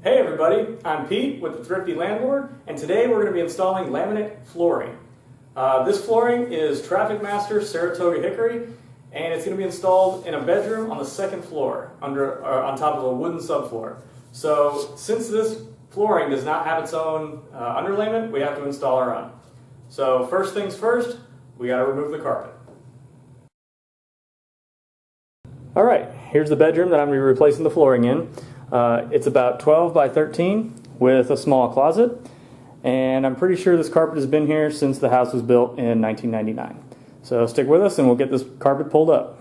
Hey everybody, I'm Pete with the Thrifty Landlord, and today we're going to be installing laminate flooring. This flooring is Traffic Master Saratoga Hickory, and it's going to be installed in a bedroom on the second floor, on top of a wooden subfloor. So since this flooring does not have its own underlayment, we have to install our own. So first things first, we got to remove the carpet. Alright, here's the bedroom that I'm going to be replacing the flooring in. It's about 12 by 13 with a small closet, and I'm pretty sure this carpet has been here since the house was built in 1999. So stick with us and we'll get this carpet pulled up.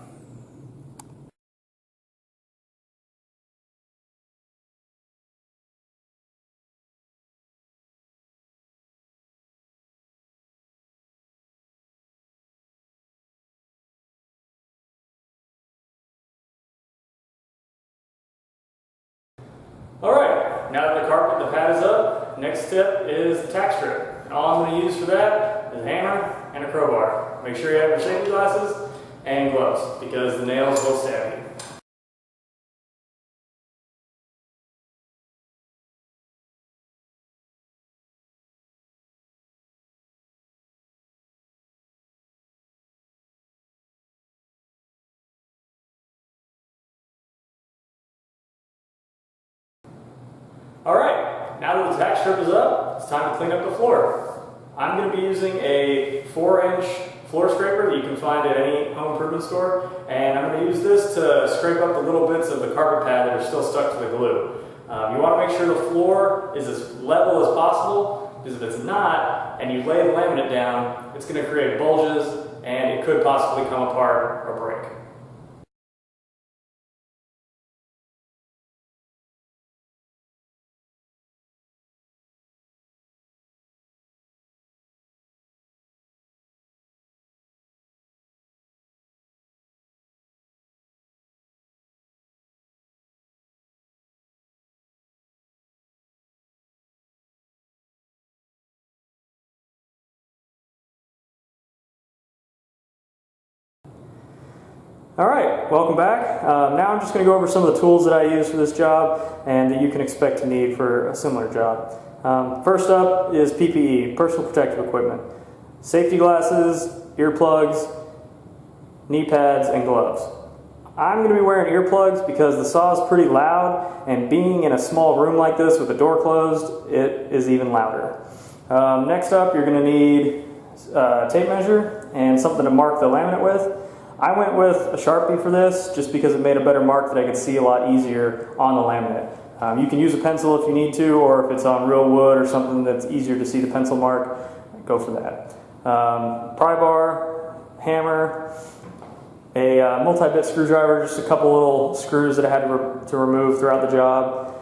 Alright, now that the pad is up, next step is the tack strip. And all I'm going to use for that is a hammer and a crowbar. Make sure you have your safety glasses and gloves because the nails will stab you. Alright, now that the tack strip is up, it's time to clean up the floor. I'm going to be using a 4-inch floor scraper that you can find at any home improvement store, and I'm going to use this to scrape up the little bits of the carpet pad that are still stuck to the glue. You want to make sure the floor is as level as possible, because if it's not, and you lay the laminate down, it's going to create bulges, and it could possibly come apart or break. Alright, welcome back. Now I'm just going to go over some of the tools that I use for this job and that you can expect to need for a similar job. First up is PPE, personal protective equipment. Safety glasses, earplugs, knee pads, and gloves. I'm going to be wearing earplugs because the saw is pretty loud, and being in a small room like this with the door closed, it is even louder. Next up, you're going to need a tape measure and something to mark the laminate with. I went with a Sharpie for this just because it made a better mark that I could see a lot easier on the laminate. You can use a pencil if you need to, or if it's on real wood or something that's easier to see the pencil mark, go for that. Pry bar, hammer, a multi-bit screwdriver, just a couple little screws that I had to remove throughout the job.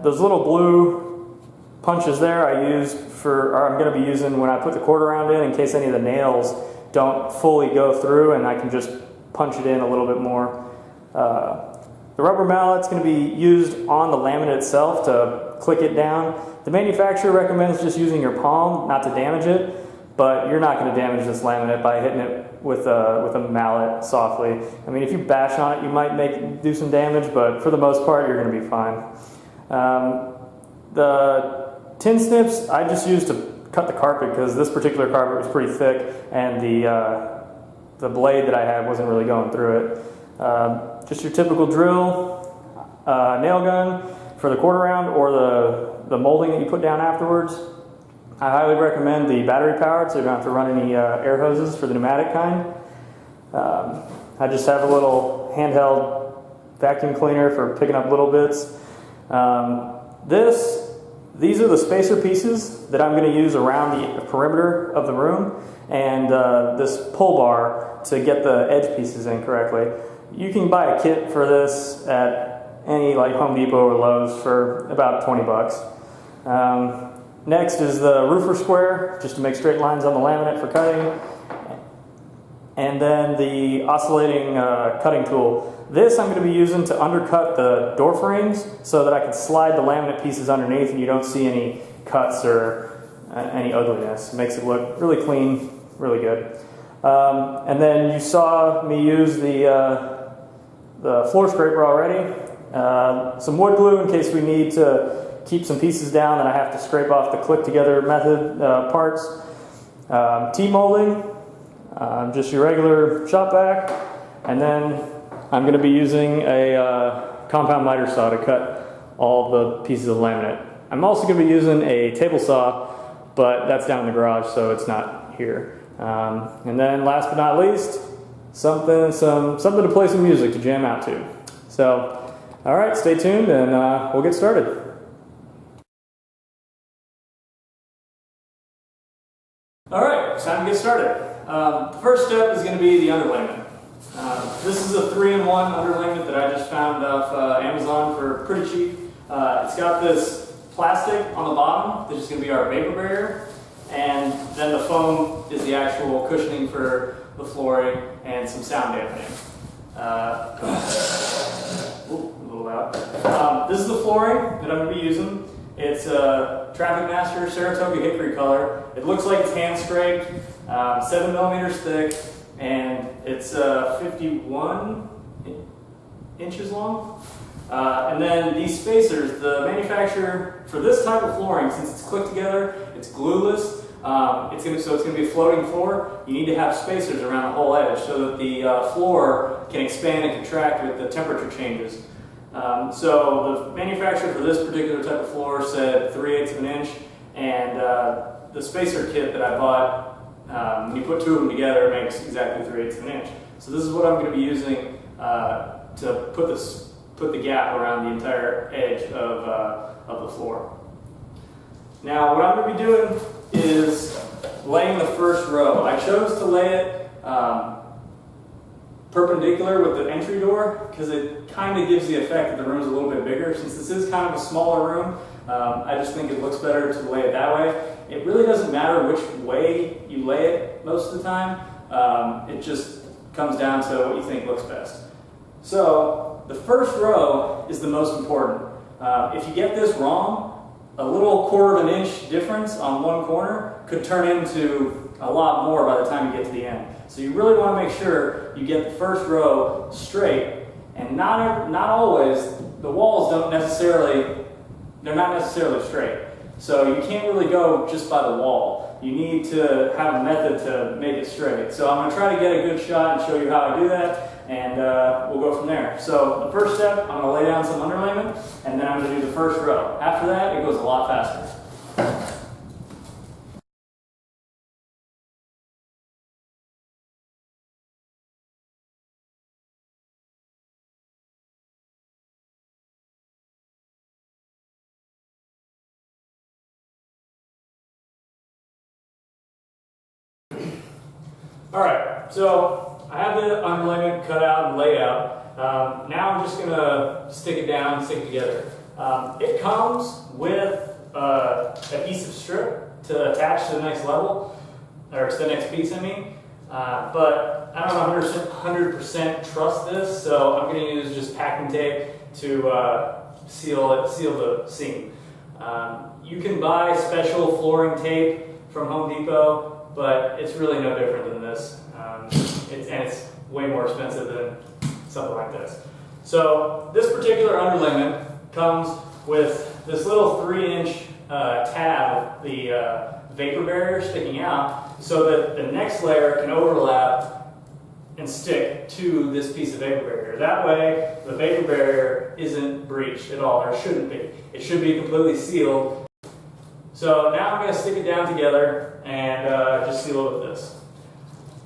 Those little blue punches there I'm going to be using when I put the quarter round in case any of the nails don't fully go through, and I can just punch it in a little bit more. The rubber mallet's going to be used on the laminate itself to click it down. The manufacturer recommends just using your palm not to damage it, but you're not going to damage this laminate by hitting it with a mallet softly. I mean, if you bash on it, you might do some damage, but for the most part, you're going to be fine. The tin snips I just used to cut the carpet because this particular carpet was pretty thick, and the blade that I had wasn't really going through it. Just your typical drill, nail gun for the quarter round, or the molding that you put down afterwards. I highly recommend the battery powered, so you don't have to run any air hoses for the pneumatic kind. I just have a little handheld vacuum cleaner for picking up little bits. These are the spacer pieces that I'm going to use around the perimeter of the room, and this pull bar to get the edge pieces in correctly. You can buy a kit for this at any Home Depot or Lowe's for about 20 bucks. Next is the roofer square, just to make straight lines on the laminate for cutting. And then the oscillating cutting tool. This I'm going to be using to undercut the door frames so that I can slide the laminate pieces underneath and you don't see any cuts or any ugliness. It makes it look really clean, really good. And then you saw me use the floor scraper already. some wood glue in case we need to keep some pieces down that I have to scrape off the click together method parts. T-molding, just your regular shop vac, and then I'm going to be using a compound miter saw to cut all the pieces of laminate. I'm also going to be using a table saw, but that's down in the garage, so it's not here. And then last but not least, something to play some music to jam out to. So, all right, stay tuned and we'll get started. All right, it's time to get started. The first step is going to be the underlayment. This is a 3-in-1 underlayment that I just found off Amazon for pretty cheap. It's got this plastic on the bottom, which is going to be our vapor barrier, and then the foam is the actual cushioning for the flooring and some sound dampening. A little loud. This is the flooring that I'm going to be using. It's a Traffic Master Saratoga hickory color. It looks like it's hand scraped, 7 millimeters thick, and it's 51 inches long. And then these spacers, the manufacturer for this type of flooring, since it's clicked together, it's glueless. So it's going to be a floating floor. You need to have spacers around the whole edge so that the floor can expand and contract with the temperature changes. So the manufacturer for this particular type of floor said 3/8 of an inch, and the spacer kit that I bought, when you put two of them together, it makes exactly 3/8 of an inch. So this is what I'm going to be using to put the gap around the entire edge of the floor. Now what I'm going to be doing is laying the first row. I chose to lay it perpendicular with the entry door because it kind of gives the effect that the room's a little bit bigger. Since this is kind of a smaller room, I just think it looks better to lay it that way. It really doesn't matter which way you lay it most of the time. It just comes down to what you think looks best. So the first row is the most important. If you get this wrong, a little 1/4 of an inch difference on one corner could turn into a lot more by the time you get to the end. So you really want to make sure you get the first row straight, and not always, the walls they're not necessarily straight. So you can't really go just by the wall. You need to have a method to make it straight. So I'm going to try to get a good shot and show you how I do that, and we'll go from there. So the first step, I'm going to lay down some underlayment, and then I'm going to do the first row. After that, it goes a lot faster. Alright, so I have the underlayment cut out and laid out. Now I'm just going to stick it down and stick it together. It comes with adhesive strip to attach to the next level, or to the next piece I mean. But I don't 100% trust this, so I'm going to use just packing tape to seal the seam. You can buy special flooring tape from Home Depot, but it's really no different than this. It's way more expensive than something like this. So this particular underlayment comes with this little 3-inch tab, the vapor barrier sticking out, so that the next layer can overlap and stick to this piece of vapor barrier. That way, the vapor barrier isn't breached at all, or it shouldn't be. It should be completely sealed. So now I'm going to stick it down together and just seal it with this.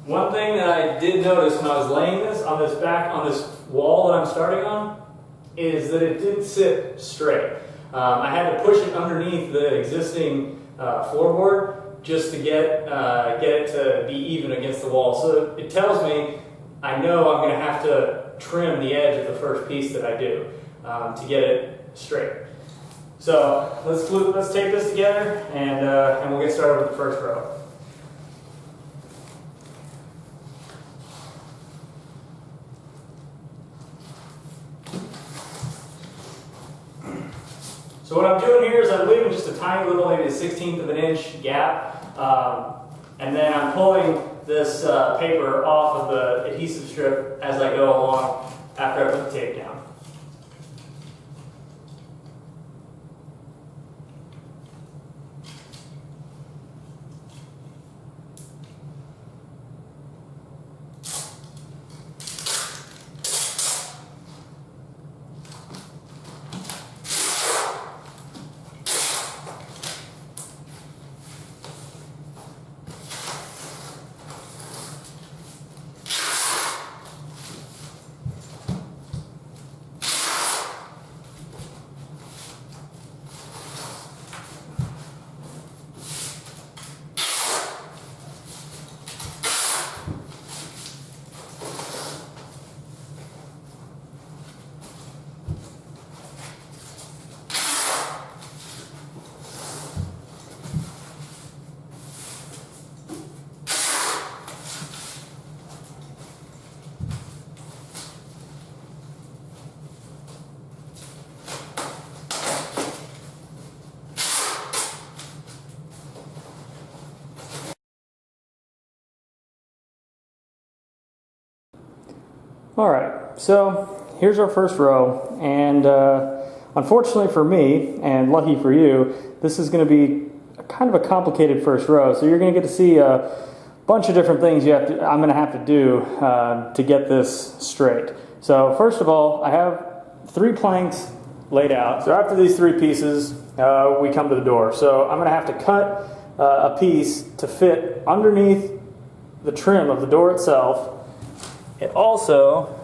One thing that I did notice when I was laying this on this wall that I'm starting on, is that it didn't sit straight. I had to push it underneath the existing floorboard just to get it to be even against the wall. So it tells me I know I'm going to have to trim the edge of the first piece that I do to get it straight. So let's tape this together and we'll get started with the first row. So what I'm doing here is I'm leaving just a tiny little, maybe a 1/16 of an inch gap, and then I'm pulling this paper off of the adhesive strip as I go along after I put the tape down. Alright, so here's our first row, and unfortunately for me, and lucky for you, this is going to be kind of a complicated first row, so you're going to get to see a bunch of different things I'm going to have to do to get this straight. So first of all, I have 3 planks laid out. So after these 3 pieces, we come to the door. So I'm going to have to cut a piece to fit underneath the trim of the door itself. It also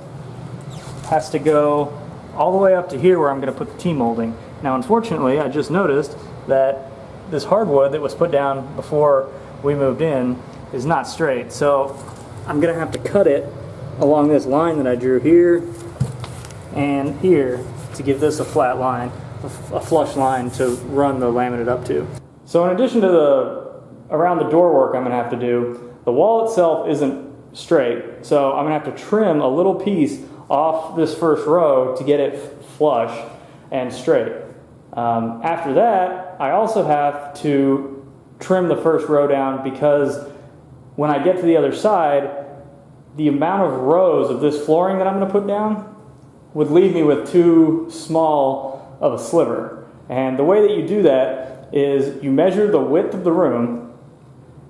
has to go all the way up to here where I'm going to put the T-molding. Now unfortunately, I just noticed that this hardwood that was put down before we moved in is not straight. So I'm going to have to cut it along this line that I drew here and here to give this a flat line, a flush line to run the laminate up to. So in addition to around the door work I'm going to have to do, the wall itself isn't straight, so I'm going to have to trim a little piece off this first row to get it flush and straight. After that, I also have to trim the first row down because when I get to the other side, the amount of rows of this flooring that I'm going to put down would leave me with too small of a sliver. And the way that you do that is you measure the width of the room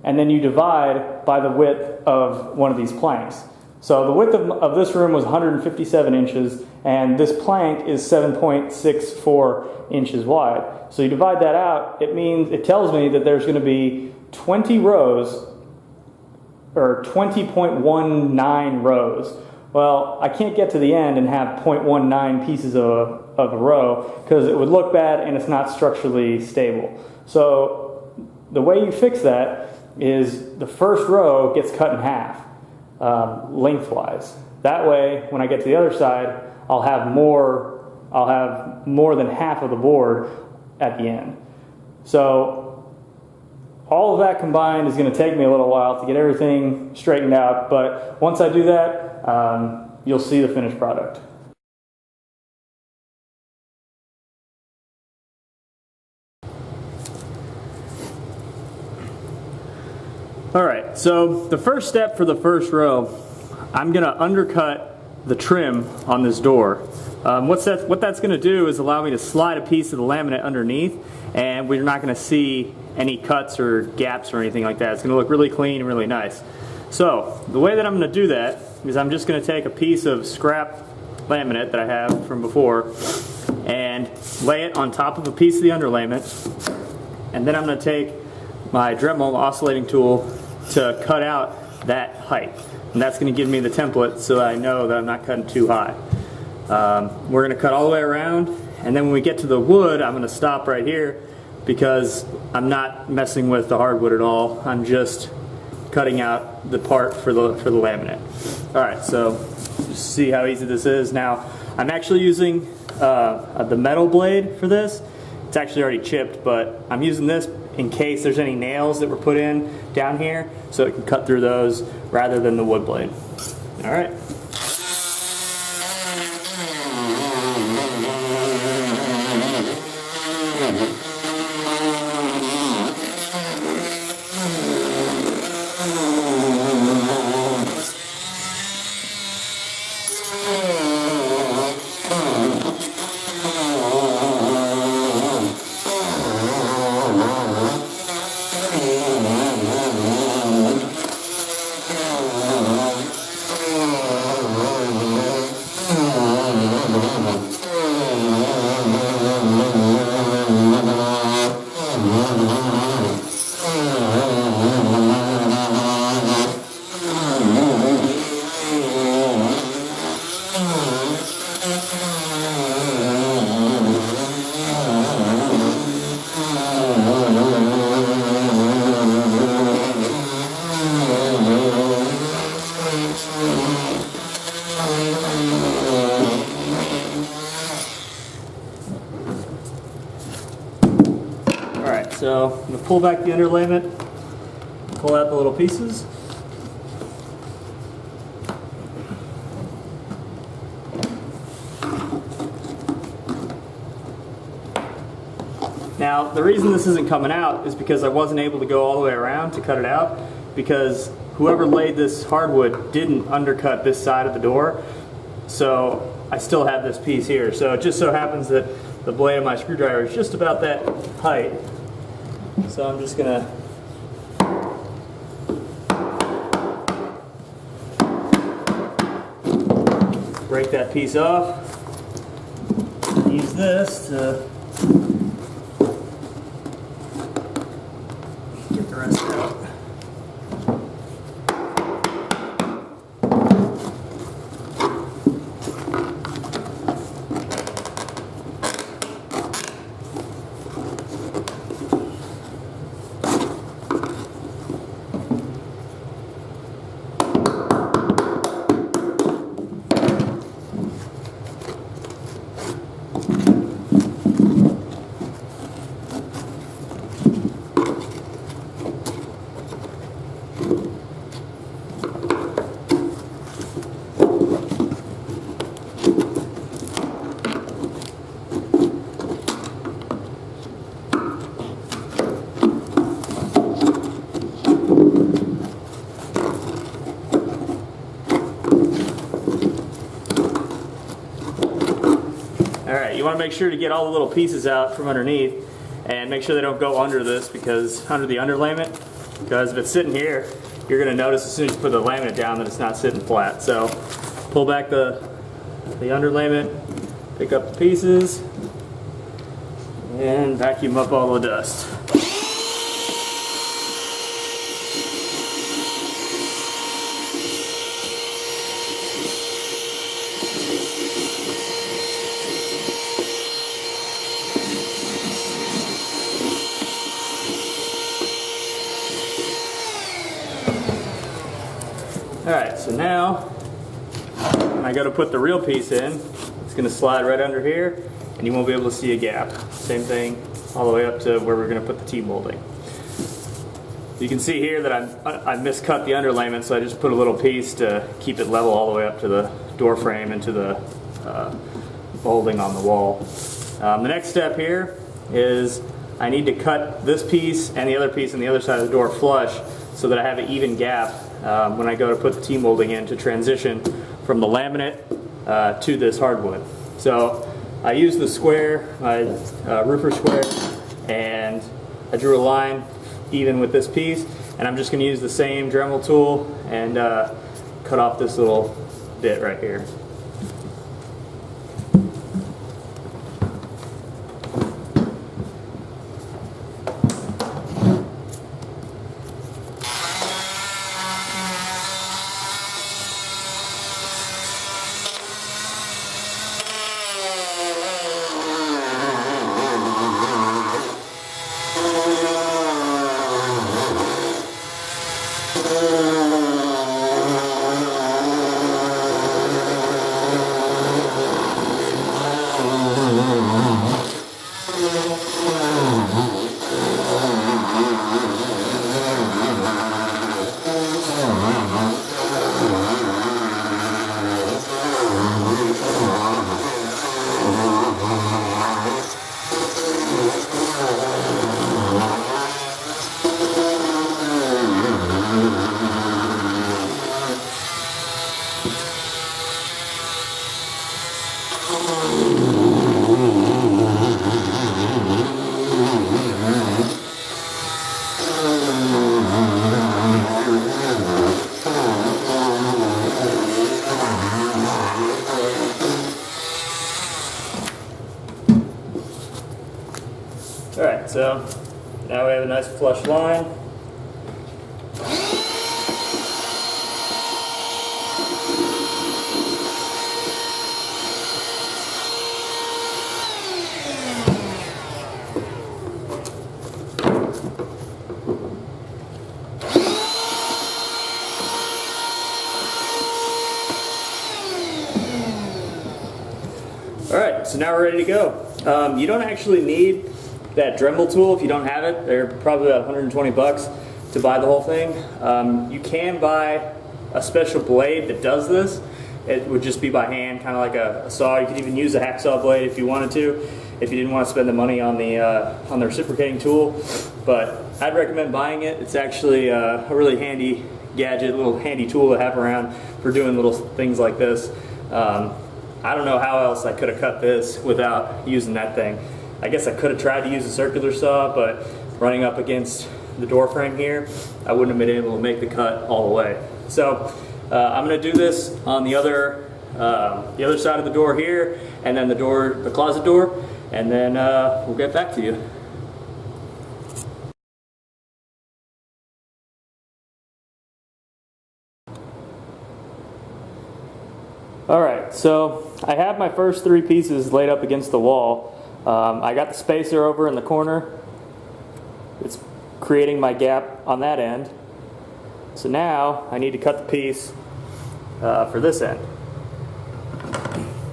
and then you divide by the width of one of these planks. So the width of this room was 157 inches and this plank is 7.64 inches wide. So you divide that out, it tells me that there's going to be 20 rows or 20.19 rows. Well, I can't get to the end and have 0.19 pieces of a row because it would look bad and it's not structurally stable. So the way you fix that is the first row gets cut in half lengthwise. That way, when I get to the other side, I'll have more than half of the board at the end. So all of that combined is going to take me a little while to get everything straightened out, but once I do that, you'll see the finished product. Alright, so the first step for the first row, I'm going to undercut the trim on this door. What that's going to do is allow me to slide a piece of the laminate underneath, and we're not going to see any cuts or gaps or anything like that. It's going to look really clean and really nice. So the way that I'm going to do that is I'm just going to take a piece of scrap laminate that I have from before and lay it on top of a piece of the underlayment, and then I'm going to take my Dremel oscillating tool to cut out that height, and that's going to give me the template so that I know that I'm not cutting too high. We're going to cut all the way around, and then when we get to the wood, I'm going to stop right here because I'm not messing with the hardwood at all. I'm just cutting out the part for the laminate. Alright, so just see how easy this is. Now, I'm actually using the metal blade for this. It's actually already chipped, but I'm using this in case there's any nails that were put in down here, so it can cut through those rather than the wood blade. Alright. Alright, so I'm going to pull back the underlayment, pull out the little pieces. Now, the reason this isn't coming out is because I wasn't able to go all the way around to cut it out, because whoever laid this hardwood didn't undercut this side of the door. so I still have this piece here. So it just so happens that the blade of my screwdriver is just about that height. So I'm just gonna break that piece off. Use this to get the rest out. Alright, you want to make sure to get all the little pieces out from underneath and make sure they don't go under this, because under the underlayment, because if it's sitting here, you're going to notice as soon as you put the laminate down that it's not sitting flat. So pull back the underlayment, pick up the pieces, and vacuum up all the dust. Alright, so now when I go to put the real piece in, it's going to slide right under here and you won't be able to see a gap. Same thing all the way up to where we're going to put the T-molding. You can see here that I miscut the underlayment, so I just put a little piece to keep it level all the way up to the door frame and to the molding on the wall. The next step here is I need to cut this piece and the other piece on the other side of the door flush so that I have an even gap when I go to put the T-molding in to transition from the laminate to this hardwood. So I used the square, my roofer square, and I drew a line even with this piece, and I'm just going to use the same Dremel tool and cut off this little bit right here. Alright, so now we have a nice flush line. Alright, so now we're ready to go. You don't actually need that Dremel tool if you don't have it. They're probably about 120 bucks to buy the whole thing. You can buy a special blade that does this. It would just be by hand, kind of like a saw. You could even use a hacksaw blade if you wanted to, if you didn't want to spend the money on the reciprocating tool. But I'd recommend buying it. It's actually a really handy gadget, little handy tool to have around for doing little things like this. I don't know how else I could have cut this without using that thing. I guess I could have tried to use a circular saw, but running up against the door frame here, I wouldn't have been able to make the cut all the way. So I'm going to do this on the other side of the door here, and then the closet door, and then we'll get back to you. Alright, so I have my first 3 pieces laid up against the wall. I got the spacer over in the corner. It's creating my gap on that end. So now I need to cut the piece for this end.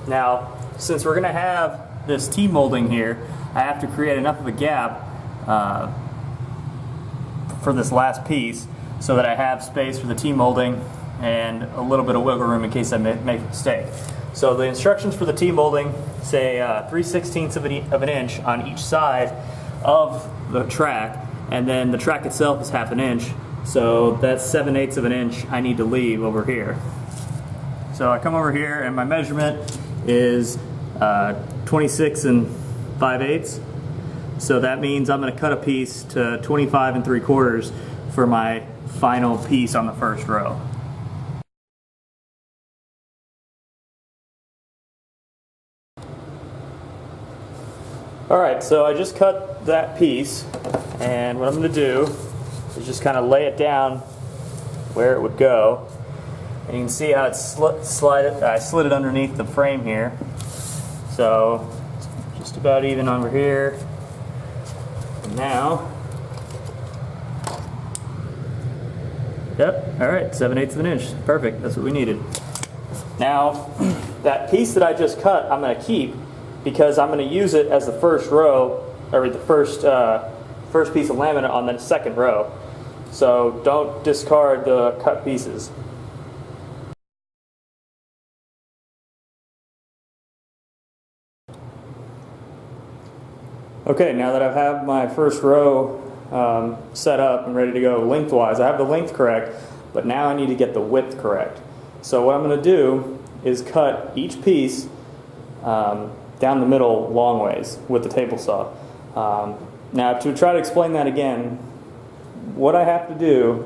Now, since we're going to have this T-molding here, I have to create enough of a gap for this last piece so that I have space for the T-molding and a little bit of wiggle room in case I make a mistake. So the instructions for the T-molding say 3/16 of an inch on each side of the track, and then the track itself is 1/2 inch, so that's 7/8 of an inch I need to leave over here. So I come over here and my measurement is 26 5/8, so that means I'm going to cut a piece to 25 3/4 for my final piece on the first row. Alright, so I just cut that piece, and what I'm going to do is just kind of lay it down where it would go. And you can see how it's I slid it underneath the frame here. So just about even over here. And now, yep, alright, 7/8 of an inch. Perfect, that's what we needed. Now, that piece that I just cut, I'm going to keep, because I'm going to use it as the first row, or the first piece of laminate on the second row. So don't discard the cut pieces. Okay, now that I have my first row set up and ready to go lengthwise, I have the length correct, but now I need to get the width correct. So what I'm going to do is cut each piece down the middle long ways with the table saw. Now, to try to explain that again, what I have to do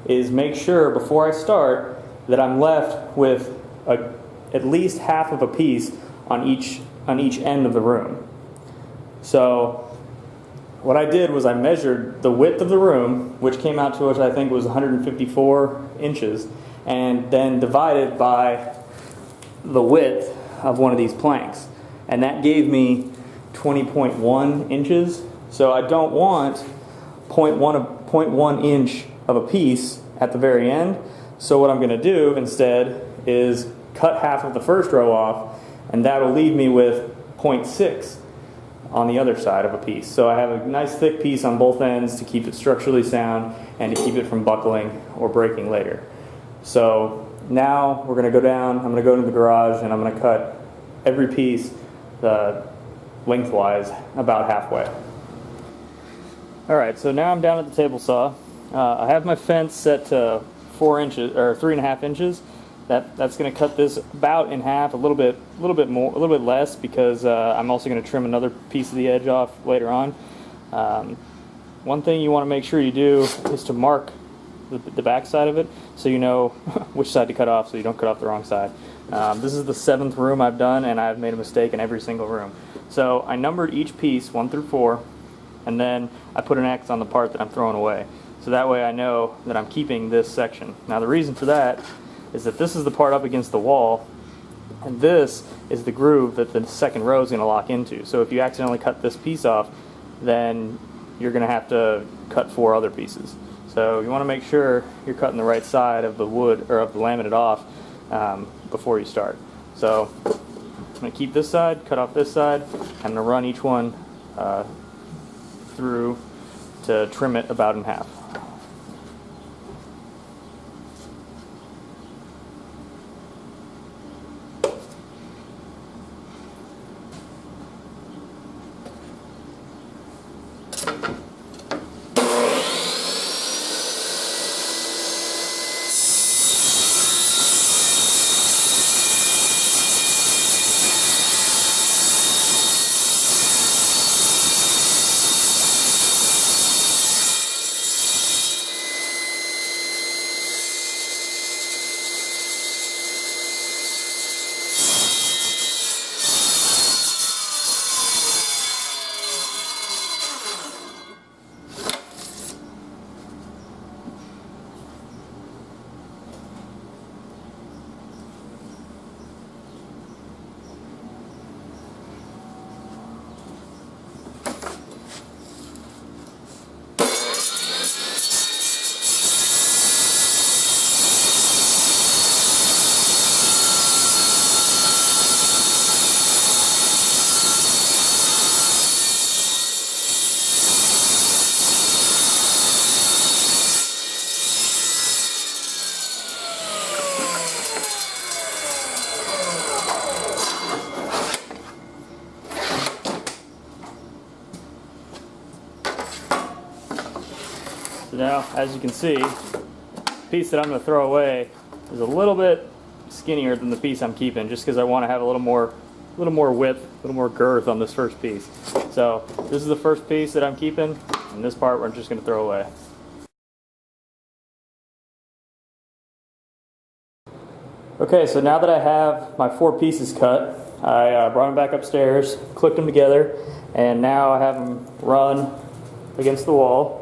is make sure before I start that I'm left with at least 1/2 of a piece on each end of the room. So what I did was I measured the width of the room, which came out to, which I think was 154 inches, and then divided by the width of one of these planks. And that gave me 20.1 inches. So I don't want 0.1 inch of a piece at the very end. So what I'm going to do instead is cut 1/2 of the first row off, and that will leave me with 0.6 on the other side of a piece. So I have a nice thick piece on both ends to keep it structurally sound and to keep it from buckling or breaking later. So now we're going to go down, I'm going to go into the garage, and I'm going to cut every piece lengthwise about halfway. Alright, so now I'm down at the table saw. I have my fence set to 4 inches or 3.5 inches. That's going to cut this about in half, a little bit more, a little bit less, because I'm also going to trim another piece of the edge off later on. One thing you want to make sure you do is to mark the back side of it, so you know which side to cut off, so you don't cut off the wrong side. This is the 7th room I've done, and I've made a mistake in every single room. So I numbered each piece 1 through 4, and then I put an X on the part that I'm throwing away. So that way I know that I'm keeping this section. Now the reason for that is that this is the part up against the wall, and this is the groove that the second row is going to lock into. So if you accidentally cut this piece off, then you're going to have to cut 4 other pieces. So you want to make sure you're cutting the right side of the wood, or of the laminate off, before you start. So I'm going to keep this side, cut off this side. I'm going to run each one through to trim it about in half. now, as you can see, the piece that I'm going to throw away is a little bit skinnier than the piece I'm keeping, just because I want to have a little more width, a little more girth on this first piece. So this is the first piece that I'm keeping, and this part we're just going to throw away. Okay, so now that I have my 4 pieces cut, I brought them back upstairs, clicked them together, and now I have them run against the wall.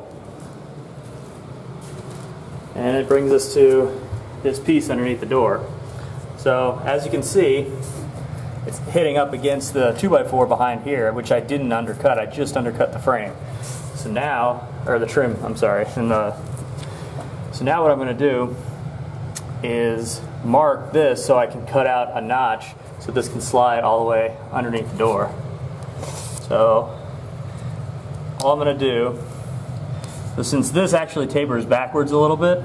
And it brings us to this piece underneath the door. So as you can see, it's hitting up against the 2x4 behind here, which I didn't undercut. I just undercut the frame. So now, or the trim, I'm sorry. So now what I'm going to do is mark this so I can cut out a notch so this can slide all the way underneath the door. So all I'm going to do, so since this actually tapers backwards a little bit,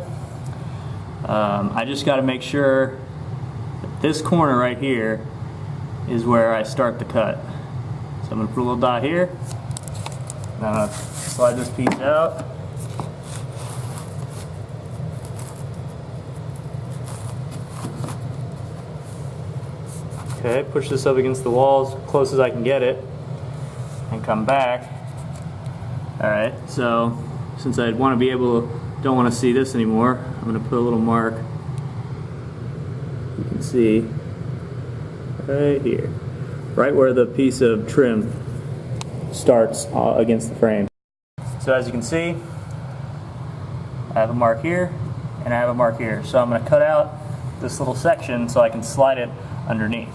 I just got to make sure that this corner right here is where I start the cut. So I'm going to put a little dot here, and I'm going to slide this piece out. Okay, push this up against the wall as close as I can get it, and come back. Alright, so since I want to be able to, don't want to see this anymore, I'm going to put a little mark, you can see, right here, right where the piece of trim starts against the frame. So as you can see, I have a mark here, and I have a mark here. So I'm going to cut out this little section so I can slide it underneath.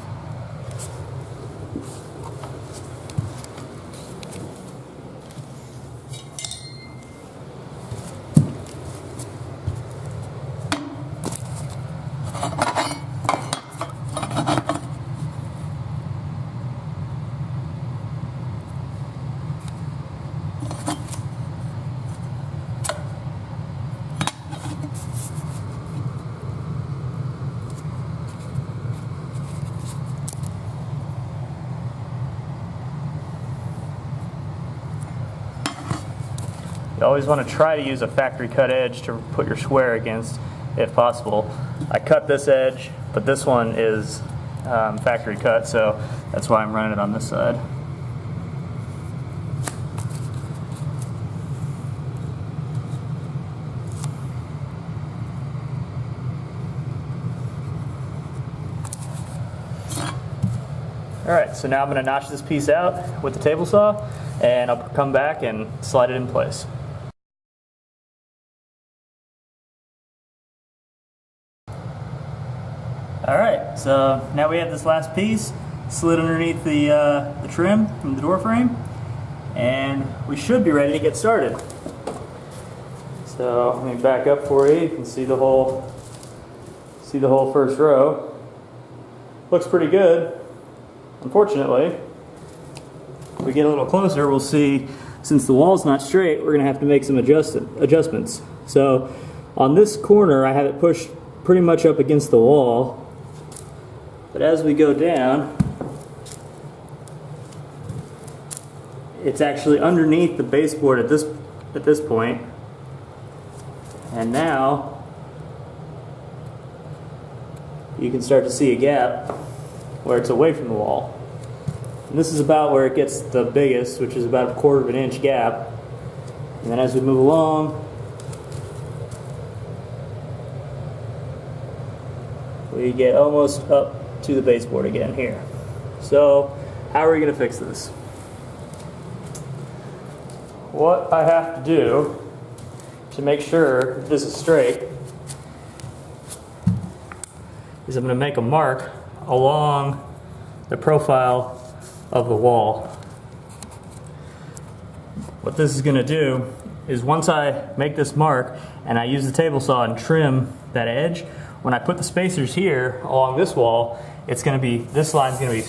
You always want to try to use a factory cut edge to put your square against, if possible. I cut this edge, but this one is factory cut, so that's why I'm running it on this side. Alright, so now I'm going to notch this piece out with the table saw, and I'll come back and slide it in place. Alright, so now we have this last piece slid underneath the trim from the door frame, and we should be ready to get started. So let me back up for you. You can see the whole first row. Looks pretty good. Unfortunately, if we get a little closer, we'll see, since the wall's not straight, we're going to have to make some adjustments. So on this corner, I have it pushed pretty much up against the wall. But as we go down, it's actually underneath the baseboard at this point. And now you can start to see a gap where it's away from the wall. And this is about where it gets the biggest, which is about a 1/4 of an inch gap. And then as we move along, we get almost up to the baseboard again here. So how are we going to fix this? What I have to do to make sure this is straight is I'm going to make a mark along the profile of the wall. What this is going to do is, once I make this mark and I use the table saw and trim that edge, when I put the spacers here along this wall, it's going to be, this line's going to be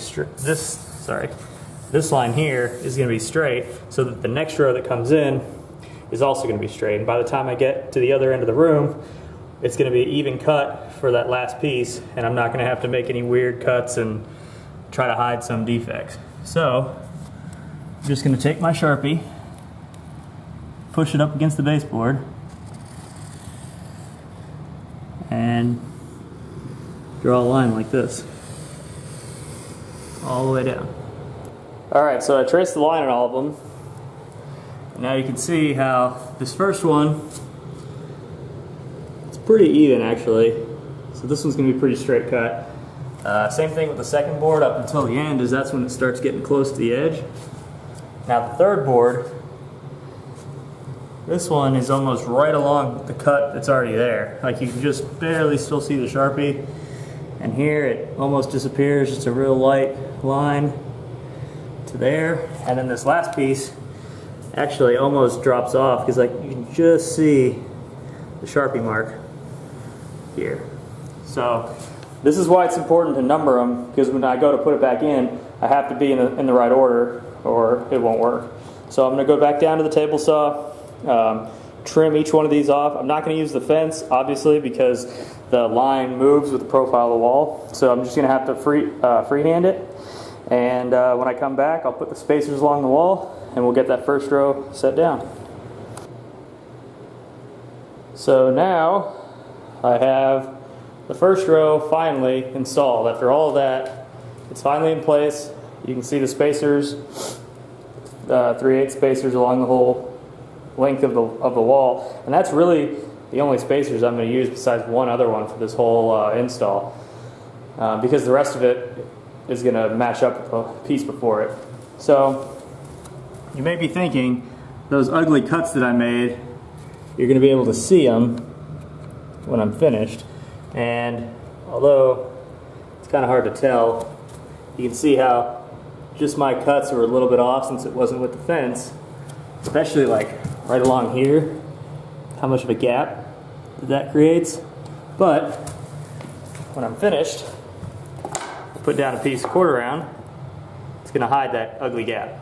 this line here is going to be straight, so that the next row that comes in is also going to be straight. And by the time I get to the other end of the room, it's going to be even cut for that last piece, and I'm not going to have to make any weird cuts and try to hide some defects. So I'm just going to take my Sharpie, push it up against the baseboard, and draw a line like this all the way down. Alright, so I traced the line on all of them. Now you can see how this first one, it's pretty even actually. So this one's going to be pretty straight cut. Same thing with the second board up until the end, is that's when it starts getting close to the edge. Now the third board, this one is almost right along the cut that's already there. Like you can just barely still see the Sharpie. And here it almost disappears, just a real light line to there. And then this last piece actually almost drops off because like you can just see the Sharpie mark here. So this is why it's important to number them, because when I go to put it back in, I have to be in the right order or it won't work. So I'm going to go back down to the table saw, trim each one of these off. I'm not going to use the fence, obviously, because the line moves with the profile of the wall. So I'm just going to have to freehand it. And when I come back, I'll put the spacers along the wall and we'll get that first row set down. So now I have the first row finally installed. After all of that, it's finally in place. You can see the spacers, 3/8 spacers along the whole length of the wall, and that's really the only spacers I'm going to use besides one other one for this whole install, because the rest of it is going to match up with the piece before it. So you may be thinking, those ugly cuts that I made, you're going to be able to see them when I'm finished. And although it's kind of hard to tell, you can see how just my cuts were a little bit off since it wasn't with the fence, especially like right along here, how much of a gap that creates. But when I'm finished, put down a piece of quarter round, it's going to hide that ugly gap.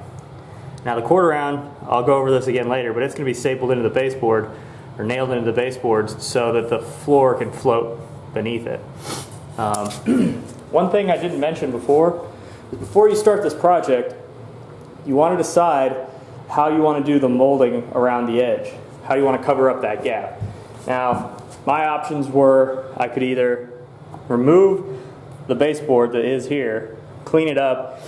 Now the quarter round, I'll go over this again later, but it's going to be stapled into the baseboard or nailed into the baseboards so that the floor can float beneath it. One thing I didn't mention before is before you start this project, you want to decide how you want to do the molding around the edge, how you want to cover up that gap. Now my options were I could either remove the baseboard that is here, clean it up,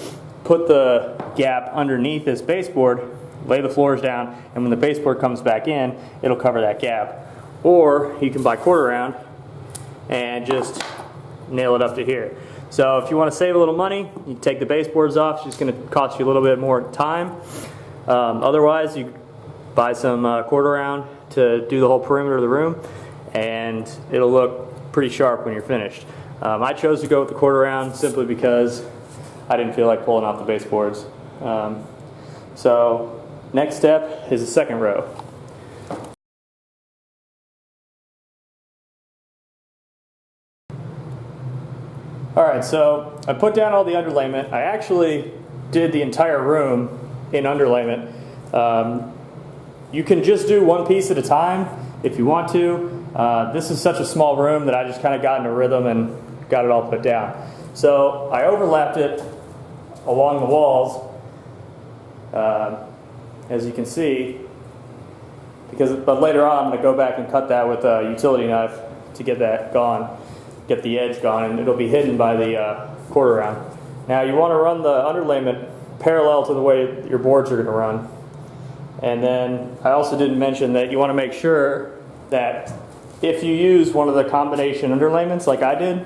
put the gap underneath this baseboard, lay the floors down, and when the baseboard comes back in, it'll cover that gap. Or you can buy quarter round and just nail it up to here. So if you want to save a little money, you take the baseboards off. It's just going to cost you a little bit more time. Otherwise, you buy some quarter round to do the whole perimeter of the room, and it'll look pretty sharp when you're finished. I chose to go with the quarter round simply because I didn't feel like pulling off the baseboards. So next step is the second row. Alright, so I put down all the underlayment. I actually did the entire room in underlayment. You can just do one piece at a time if you want to. This is such a small room that I just kind of got in a rhythm and got it all put down. So I overlapped it along the walls, as you can see, but later on I'm going to go back and cut that with a utility knife to get that gone, get the edge gone, and it'll be hidden by the quarter round. Now you want to run the underlayment parallel to the way your boards are going to run. And then I also didn't mention that you want to make sure that if you use one of the combination underlayments like I did,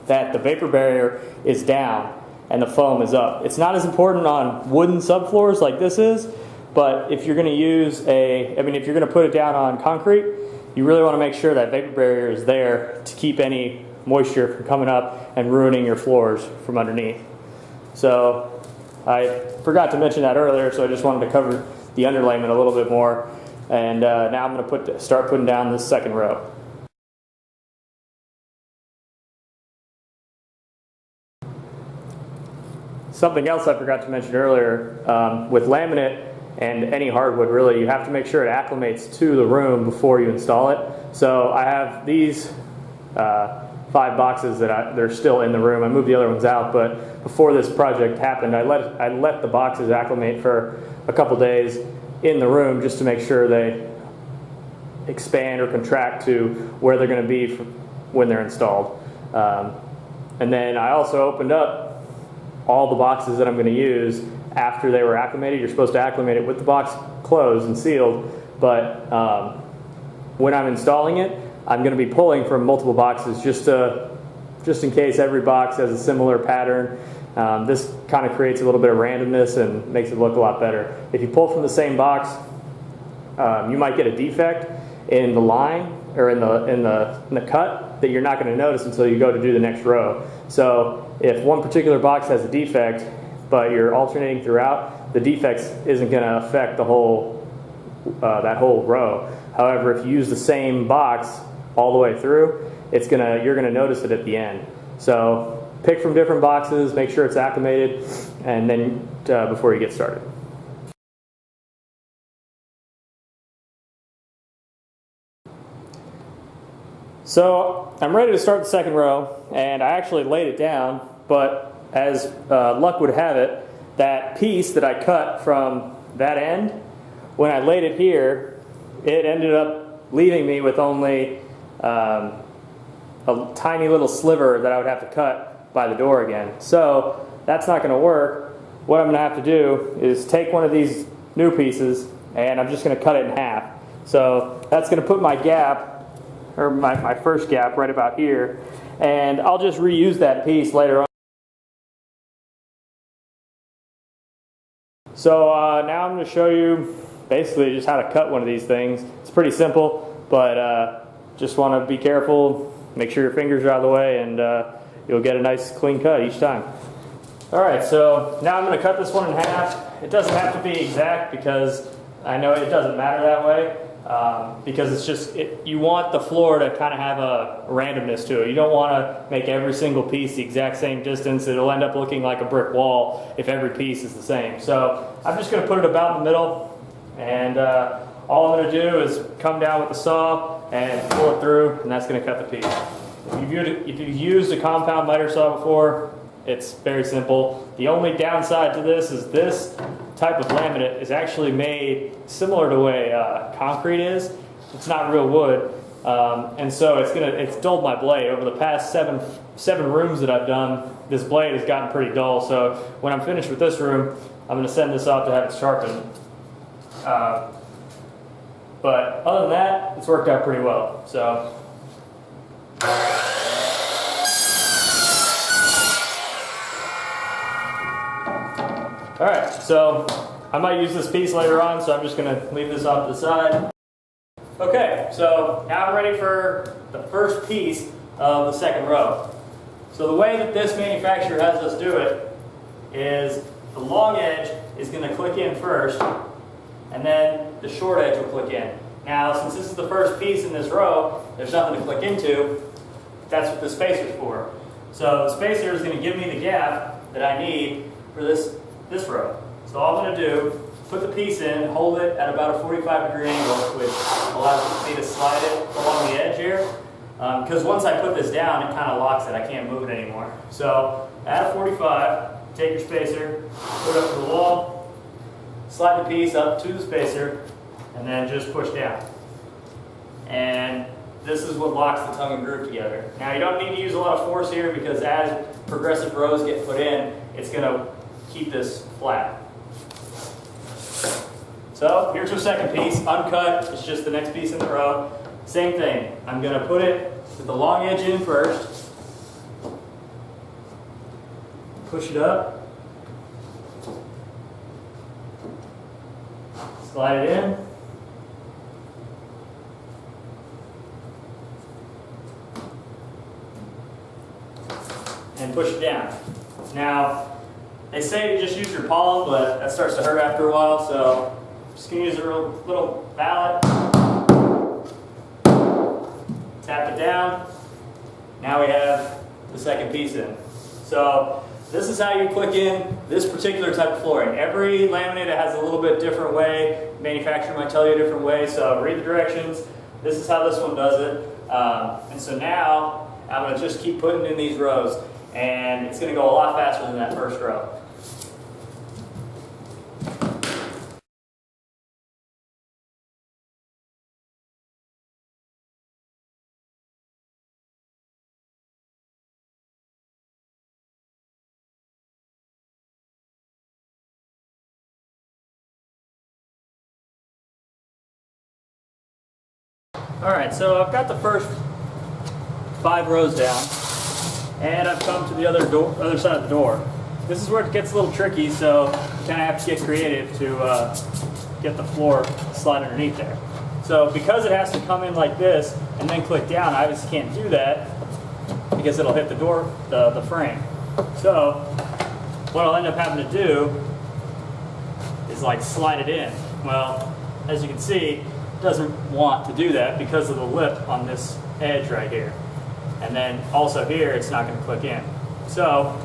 that the vapor barrier is down and the foam is up. It's not as important on wooden subfloors like this is, but if you're going to use if you're going to put it down on concrete, you really want to make sure that vapor barrier is there to keep any moisture from coming up and ruining your floors from underneath. So I forgot to mention that earlier, so I just wanted to cover the underlayment a little bit more. And now I'm going to start putting down this second row. Something else I forgot to mention earlier, with laminate and any hardwood really, you have to make sure it acclimates to the room before you install it. So I have these 5 boxes that they're still in the room. I moved the other ones out, but before this project happened, I let the boxes acclimate for a couple days in the room just to make sure they expand or contract to where they're going to be when they're installed. And then I also opened up all the boxes that I'm going to use after they were acclimated. You're supposed to acclimate it with the box closed and sealed, but when I'm installing it, I'm going to be pulling from multiple boxes just in case every box has a similar pattern. This kind of creates a little bit of randomness and makes it look a lot better. If you pull from the same box, you might get a defect in the line or in the cut that you're not going to notice until you go to do the next row. So if one particular box has a defect, but you're alternating throughout, the defects isn't going to affect the whole that whole row. However, if you use the same box all the way through, you're gonna notice it at the end. So pick from different boxes, make sure it's acclimated, and then before you get started. So I'm ready to start the second row, and I actually laid it down, but as luck would have it, that piece that I cut from that end, when I laid it here, it ended up leaving me with only a tiny little sliver that I would have to cut by the door again. So that's not going to work. What I'm going to have to do is take one of these new pieces, and I'm just going to cut it in half. So that's going to put my gap, or my first gap, right about here, and I'll just reuse that piece later on. So now I'm going to show you basically just how to cut one of these things. It's pretty simple, but just want to be careful, make sure your fingers are out of the way, and you'll get a nice clean cut each time. Alright, so now I'm going to cut this one in half. It doesn't have to be exact because I know it doesn't matter that way. Because it's just, you want the floor to kind of have a randomness to it. You don't want to make every single piece the exact same distance. It'll end up looking like a brick wall if every piece is the same. So I'm just going to put it about in the middle, and all I'm going to do is come down with the saw and pull it through, and that's going to cut the piece. If you've used a compound miter saw before, it's very simple. The only downside to this is this type of laminate is actually made similar to the way concrete is. It's not real wood, and so it's dulled my blade. Over the past seven rooms that I've done, this blade has gotten pretty dull. So when I'm finished with this room, I'm going to send this off to have it sharpened. But other than that, it's worked out pretty well. So. Alright, so I might use this piece later on, so I'm just going to leave this off to the side. Okay, so now I'm ready for the first piece of the second row. So the way that this manufacturer has us do it is the long edge is going to click in first, and then the short edge will click in. Now, since this is the first piece in this row, there's nothing to click into. That's what the spacer's for. So the spacer is going to give me the gap that I need for this row. So all I'm going to do, put the piece in, hold it at about a 45-degree angle, which allows me to slide it along the edge here. Because once I put this down, it kind of locks it. I can't move it anymore. So at a 45, take your spacer, put it up to the wall, slide the piece up to the spacer, and then just push down. And this is what locks the tongue and groove together. Now you don't need to use a lot of force here because as progressive rows get put in, it's going to keep this flat. So here's our second piece, uncut. It's just the next piece in the row. Same thing. I'm going to put it with the long edge in first. Push it up. Slide it in. And push it down. Now, they say to just use your palm, but that starts to hurt after a while, so I'm just going to use a little mallet. Tap it down. Now we have the second piece in. So this is how you click in this particular type of flooring. Every laminate has a little bit different way. The manufacturer might tell you a different way, so read the directions. This is how this one does it. And so now I'm going to just keep putting in these rows, and it's going to go a lot faster than that first row. Alright, so I've got the first 5 rows down, and I've come to the other side of the door. This is where it gets a little tricky, so you kind of have to get creative to get the floor to slide underneath there. So because it has to come in like this and then click down, I obviously can't do that because it'll hit the door, the frame. So what I'll end up having to do is like slide it in. Well, as you can see, it doesn't want to do that because of the lip on this edge right here. And then also here, it's not going to click in. So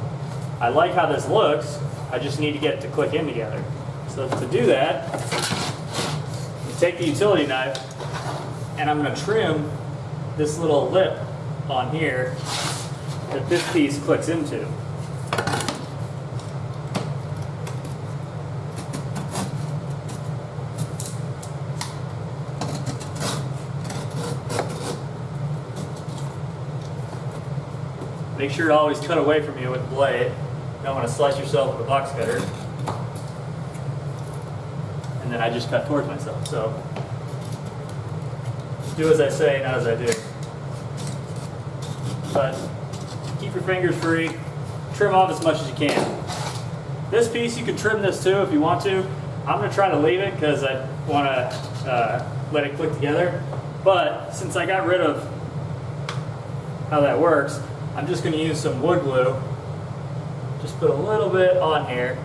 I like how this looks, I just need to get it to click in together. So to do that, you take the utility knife and I'm going to trim this little lip on here that this piece clicks into. Make sure to always cut away from you with the blade. You don't want to slice yourself with a box cutter. And then I just cut towards myself. So do as I say, not as I do. But keep your fingers free. Trim off as much as you can. This piece, you can trim this too if you want to. I'm going to try to leave it because I want to let it click together. But since I got rid of how that works, I'm just going to use some wood glue. Just put a little bit on here.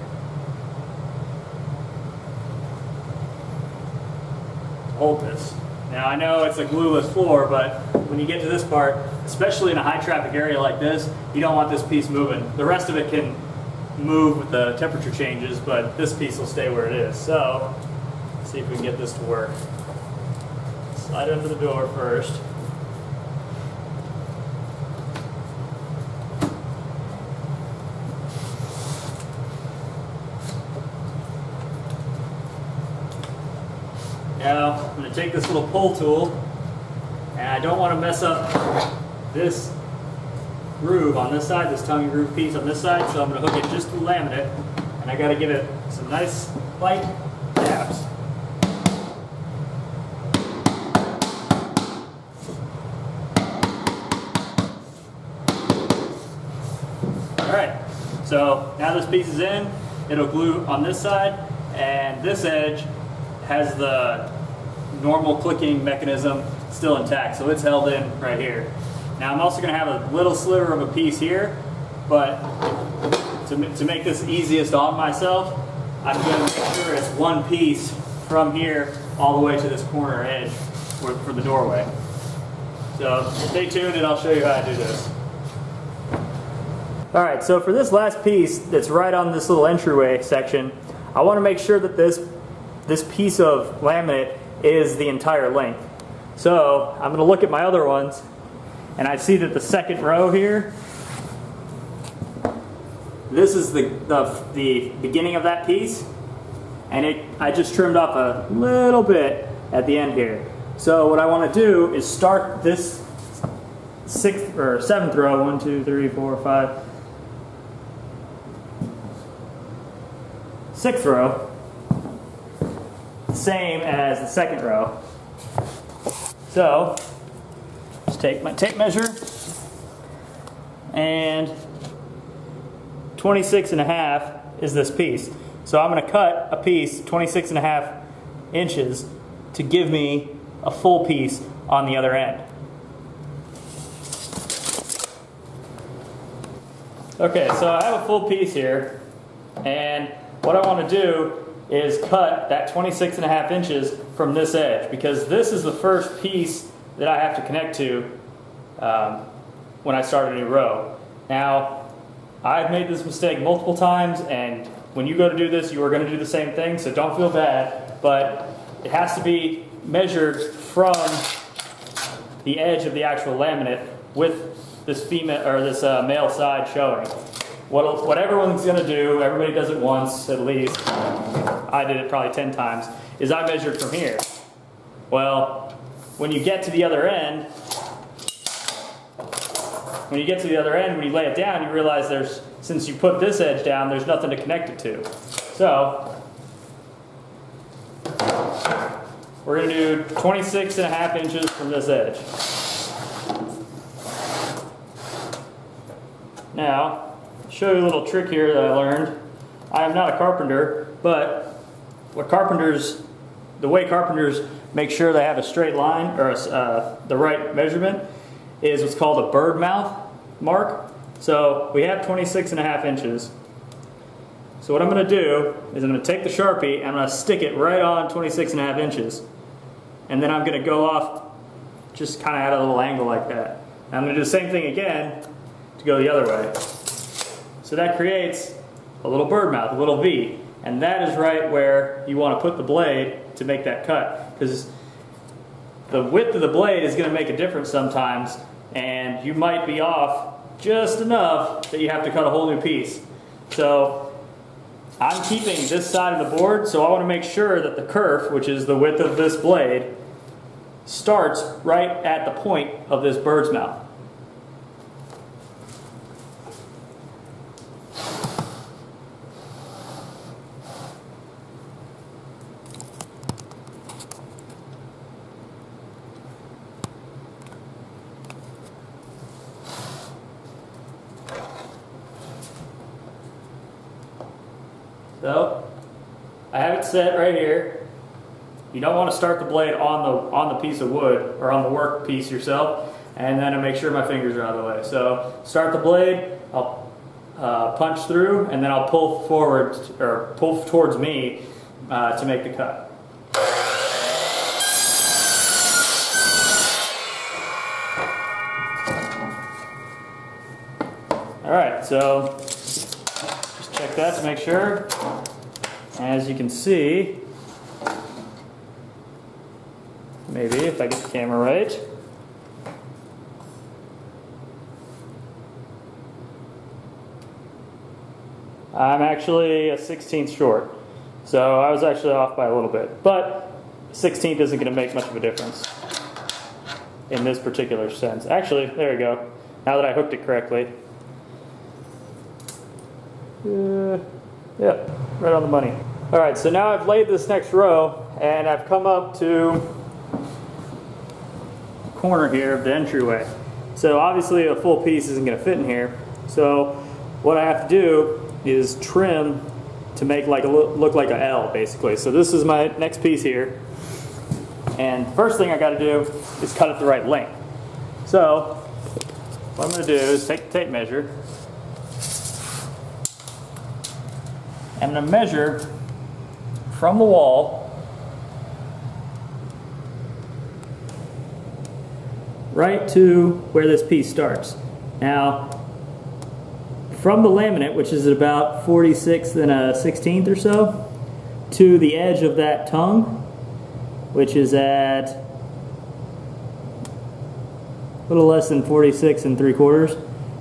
Hold this. Now I know it's a glueless floor, but when you get to this part, especially in a high traffic area like this, you don't want this piece moving. The rest of it can move with the temperature changes, but this piece will stay where it is. So, let's see if we can get this to work. Slide under the door first. Now, I'm going to take this little pull tool, and I don't want to mess up this groove on this side, this tongue and groove piece on this side, so I'm going to hook it just to the laminate, and I got to give it some nice light taps. Alright, so now this piece is in, it'll glue on this side, and this edge has the normal clicking mechanism still intact, so it's held in right here. Now I'm also going to have a little sliver of a piece here, but to make this easiest on myself, I'm going to make sure it's one piece from here all the way to this corner edge for the doorway. So stay tuned and I'll show you how I do this. Alright, so for this last piece that's right on this little entryway section, I want to make sure that this piece of laminate is the entire length. So I'm going to look at my other ones, and I see that the second row here, this is the beginning of that piece, and I just trimmed off a little bit at the end here. So what I want to do is start this seventh row, 1, 2, 3, 4, 5, sixth row, same as the second row. So just take my tape measure, and 26.5 is this piece. So I'm going to cut a piece 26.5 inches to give me a full piece on the other end. Okay, so I have a full piece here, and what I want to do is cut that 26.5 inches from this edge, because this is the first piece that I have to connect to when I start a new row. Now, I've made this mistake multiple times, and when you go to do this, you are going to do the same thing, so don't feel bad, but it has to be measured from the edge of the actual laminate with this male side showing. What everyone's going to do, everybody does it once at least, I did it probably 10 times, is I measured from here. Well, when you get to the other end, when you lay it down, you realize since you put this edge down, there's nothing to connect it to. So, we're going to do 26.5 inches from this edge. Now, I'll show you a little trick here that I learned. I am not a carpenter, but the way carpenters make sure they have a straight line or the right measurement is what's called a bird mouth mark. So we have 26.5 inches. So what I'm going to do is I'm going to take the Sharpie and I'm going to stick it right on 26.5 inches. And then I'm going to go off just kind of at a little angle like that. And I'm going to do the same thing again to go the other way. So that creates a little bird mouth, a little V. And that is right where you want to put the blade to make that cut. Because the width of the blade is going to make a difference sometimes. And you might be off just enough that you have to cut a whole new piece. So I'm keeping this side of the board, so I want to make sure that the kerf, which is the width of this blade, starts right at the point of this bird's mouth. So I have it set right here. You don't want to start the blade on the piece of wood or on the work piece yourself, and then I make sure my fingers are out of the way. So start the blade, I'll punch through, and then I'll pull forward or pull towards me to make the cut. All right, so just check that to make sure. As you can see, maybe if I get the camera right, I'm actually a 1/16 short. So I was actually off by a little bit, but 1/16 isn't going to make much of a difference in this particular sense. Actually, there we go. Now that I hooked it correctly. Yep, right on the money. All right, so now I've laid this next row and I've come up to the corner here of the entryway. So obviously a full piece isn't going to fit in here. So what I have to do is trim to make like look like a L basically. So this is my next piece here. And first thing I got to do is cut it the right length. So what I'm going to do is take the tape measure. I'm going to measure from the wall right to where this piece starts. Now, from the laminate, which is at about 46 and a 16th or so, to the edge of that tongue, which is at a little less than 46 3/4.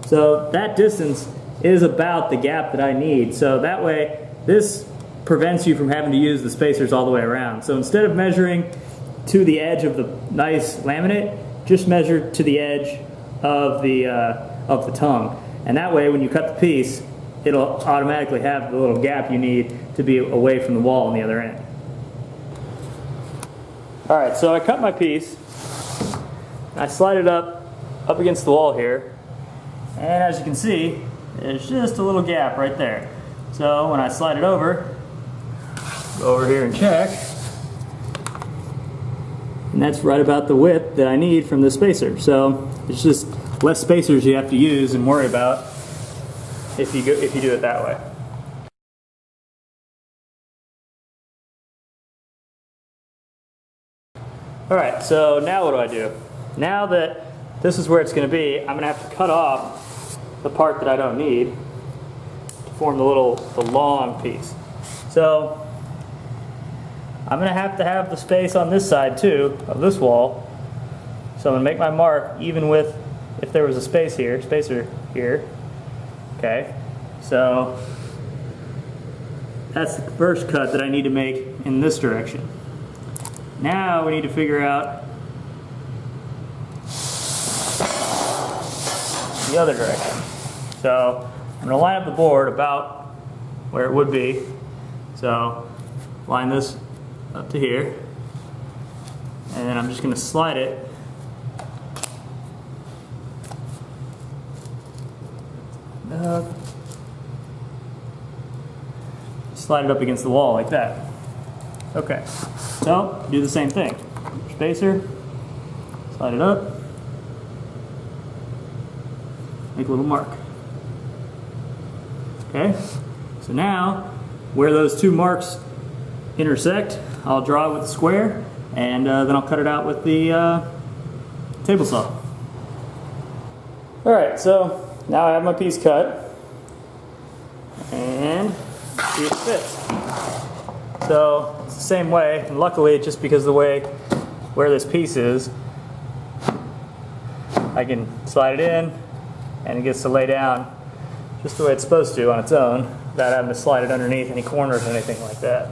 So that distance is about the gap that I need. So that way, this prevents you from having to use the spacers all the way around. So instead of measuring to the edge of the nice laminate, just measure to the edge of the tongue. And that way, when you cut the piece, it'll automatically have the little gap you need to be away from the wall on the other end. All right, so I cut my piece. I slide it up against the wall here. And as you can see, there's just a little gap right there. So when I slide it over, go over here and check, and that's right about the width that I need from the spacer. So it's just less spacers you have to use and worry about if you do it that way. All right, so now what do I do? Now that this is where it's going to be, I'm going to have to cut off the part that I don't need to form the long piece. So I'm going to have the space on this side too of this wall. So I'm going to make my mark even with if there was a spacer here. Okay, so that's the first cut that I need to make in this direction. Now we need to figure out the other direction. So I'm going to line up the board about where it would be. So line this up to here. and then I'm just going to slide it up. Slide it up against the wall like that. Okay, so do the same thing. Spacer, slide it up, make a little mark. Okay, so now where those two marks intersect, I'll draw it with a square, and then I'll cut it out with the table saw. Alright, so now I have my piece cut, and see if it fits. So it's the same way, and luckily just because of the way where this piece is, I can slide it in and it gets to lay down just the way it's supposed to on its own without having to slide it underneath any corners or anything like that.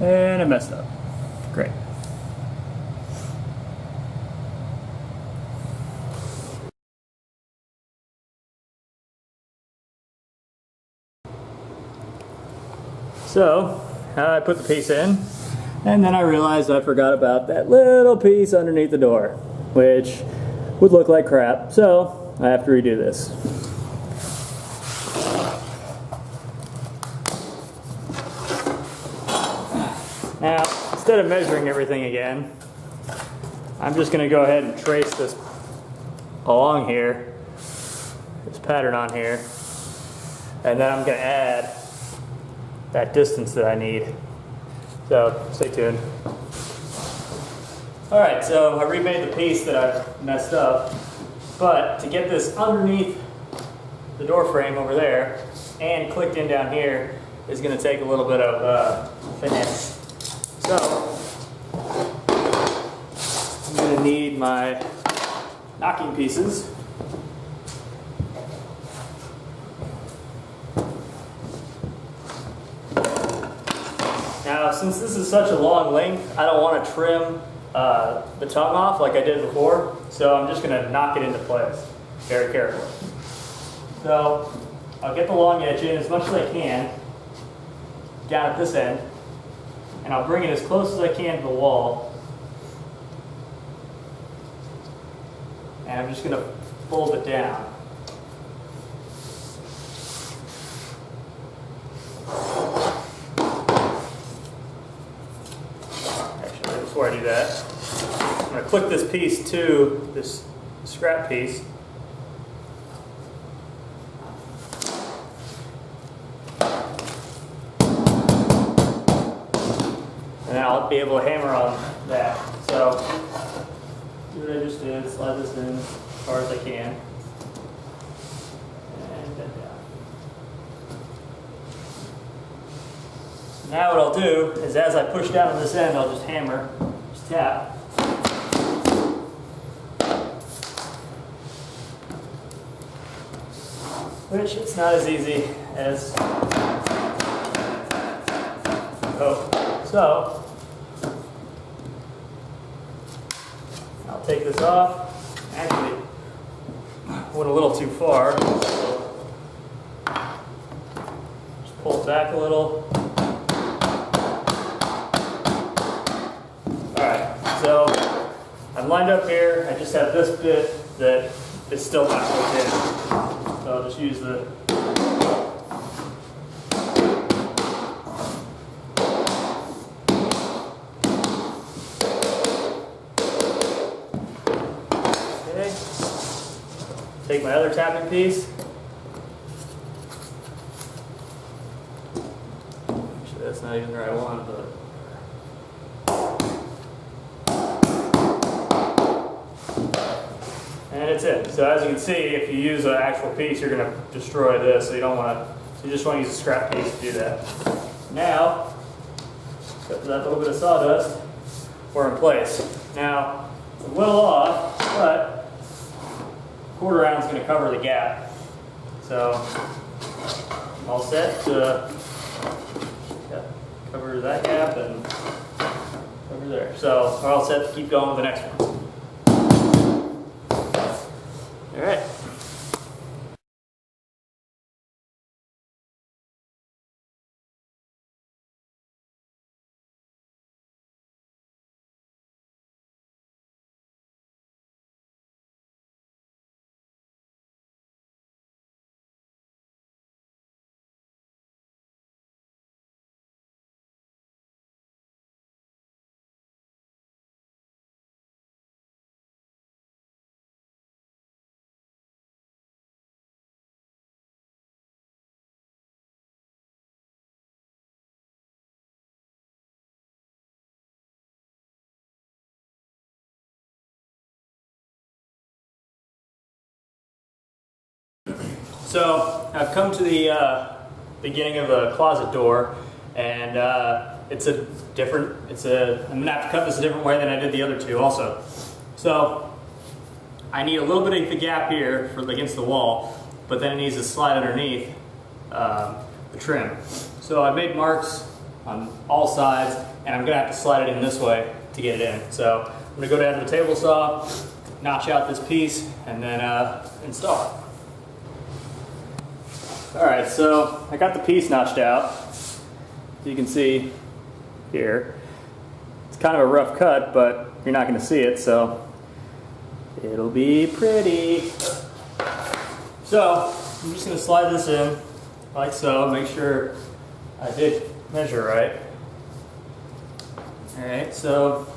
And I messed up. Great. So, I put the piece in, and then I realized I forgot about that little piece underneath the door, which would look like crap, so I have to redo this. Now, instead of measuring everything again, I'm just going to go ahead and trace this along here, this pattern on here, and then I'm going to add that distance that I need. So, stay tuned. Alright, so I remade the piece that I've messed up, but to get this underneath the door frame over there and clicked in down here is going to take a little bit of finesse. So, I'm going to need my knocking pieces. Now, since this is such a long length, I don't want to trim the tongue off like I did before, so I'm just going to knock it into place very carefully. So, I'll get the long edge in as much as I can down at this end, and I'll bring it as close as I can to the wall, and I'm just going to fold it down. Actually, before I do that, I'm going to click this piece to this scrap piece. And I'll be able to hammer on that. So, do what I just did, slide this in as far as I can. And then down. Now what I'll do is as I push down on this end, I'll just hammer, just tap. Which it's not as easy as, so, I'll take this off. Actually, went a little too far. So just pull it back a little. Alright, so I'm lined up here. I just have this bit that is still not hooked in. So I'll just use the take my other tapping piece. Actually, that's not even the right one, but. And it's in. So as you can see, if you use an actual piece, you're going to destroy this. So you don't want to. So you just want to use a scrap piece to do that. Now, except for that little bit of sawdust, we're in place. Now, it's a little off, but quarter round is going to cover the gap. So I'm all set to cover that gap, and over there. So we're all set to keep going with the next one. All right. So I've come to the beginning of a closet door, and I'm gonna have to cut this a different way than I did the other two also. So I need a little bit of the gap here against the wall, but then it needs to slide underneath the trim. So I made marks on all sides, and I'm gonna have to slide it in this way to get it in. So I'm gonna go down to the table saw, notch out this piece, and then install it. All right, so I got the piece notched out. You can see here. It's kind of a rough cut, but you're not going to see it, so it'll be pretty. So I'm just going to slide this in like so. Make sure I did measure right. All right, so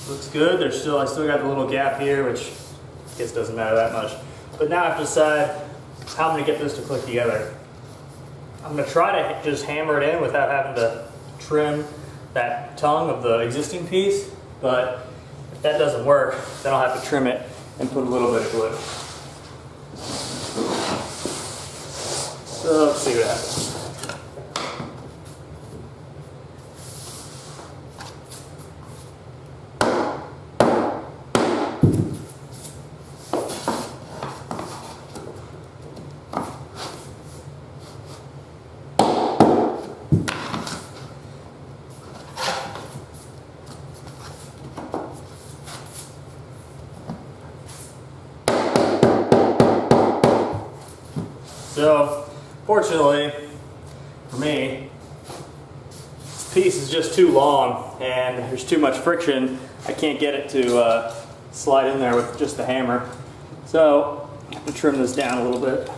looks good. I still got the little gap here, which I guess doesn't matter that much. But now I have to decide how I'm going to get this to click together. I'm going to try to just hammer it in without having to trim that tongue of the existing piece, but if that doesn't work, then I'll have to trim it and put a little bit of glue. So let's see what happens. So, fortunately for me, this piece is just too long and there's too much friction. I can't get it to slide in there with just the hammer. So, I have to trim this down a little bit.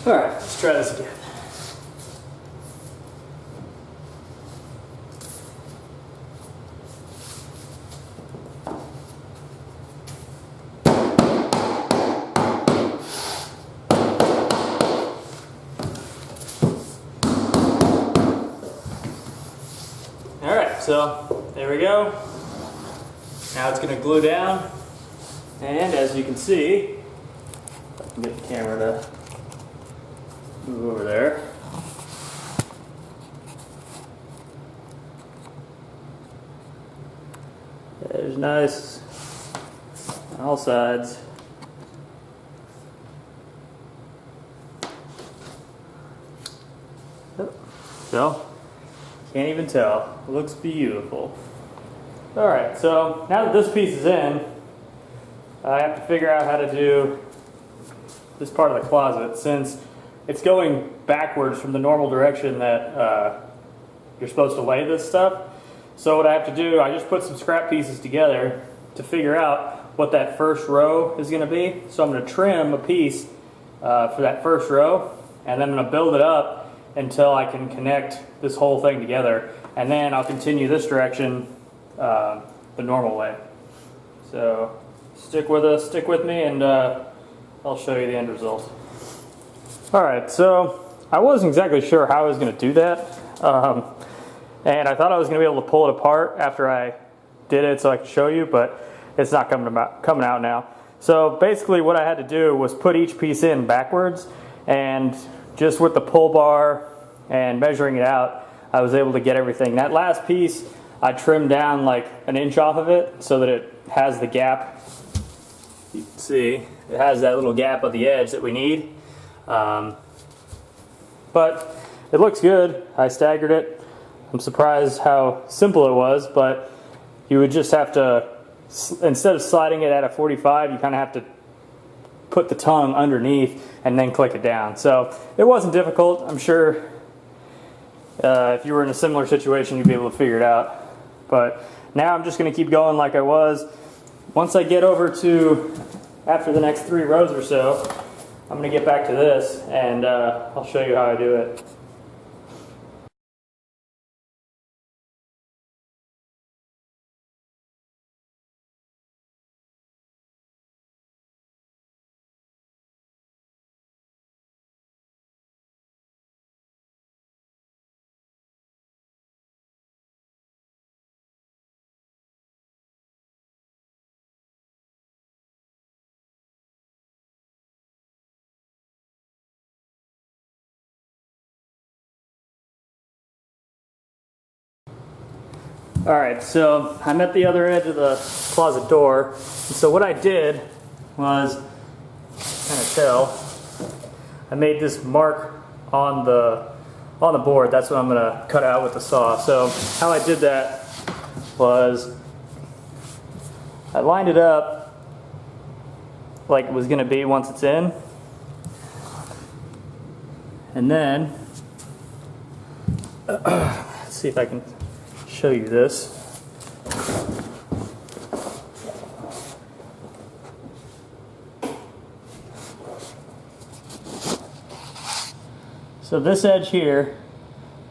All right, let's try this again. All right, so there we go. Now it's going to glue down, and as you can see, if I can get the camera to move over there. There's nice on all sides. So, can't even tell. It looks beautiful. Alright, so now that this piece is in, I have to figure out how to do this part of the closet, since it's going backwards from the normal direction that you're supposed to lay this stuff. So what I have to do, I just put some scrap pieces together to figure out what that first row is going to be. So I'm going to trim a piece for that first row, and then I'm going to build it up until I can connect this whole thing together. And then I'll continue this direction the normal way. So stick with us, stick with me, and I'll show you the end result. Alright, so I wasn't exactly sure how I was going to do that. And I thought I was going to be able to pull it apart after I did it so I could show you, but it's not coming out now. So basically what I had to do was put each piece in backwards, and just with the pull bar and measuring it out, I was able to get everything. That last piece, I trimmed down like an inch off of it so that it has the gap. You can see it has that little gap of the edge that we need. But it looks good. I staggered it. I'm surprised how simple it was, but you would just have to, instead of sliding it at a 45, you kind of have to put the tongue underneath and then click it down. So it wasn't difficult. I'm sure if you were in a similar situation, you'd be able to figure it out. But now I'm just going to keep going like I was. Once I get over to, after the next 3 rows or so, I'm going to get back to this, and I'll show you how I do it. Alright, so I'm at the other edge of the closet door, and so what I did was, kind of tell, I made this mark on the board. That's what I'm going to cut out with the saw. So how I did that was, I lined it up like it was going to be once it's in, and then, let's see if I can show you this. So this edge here,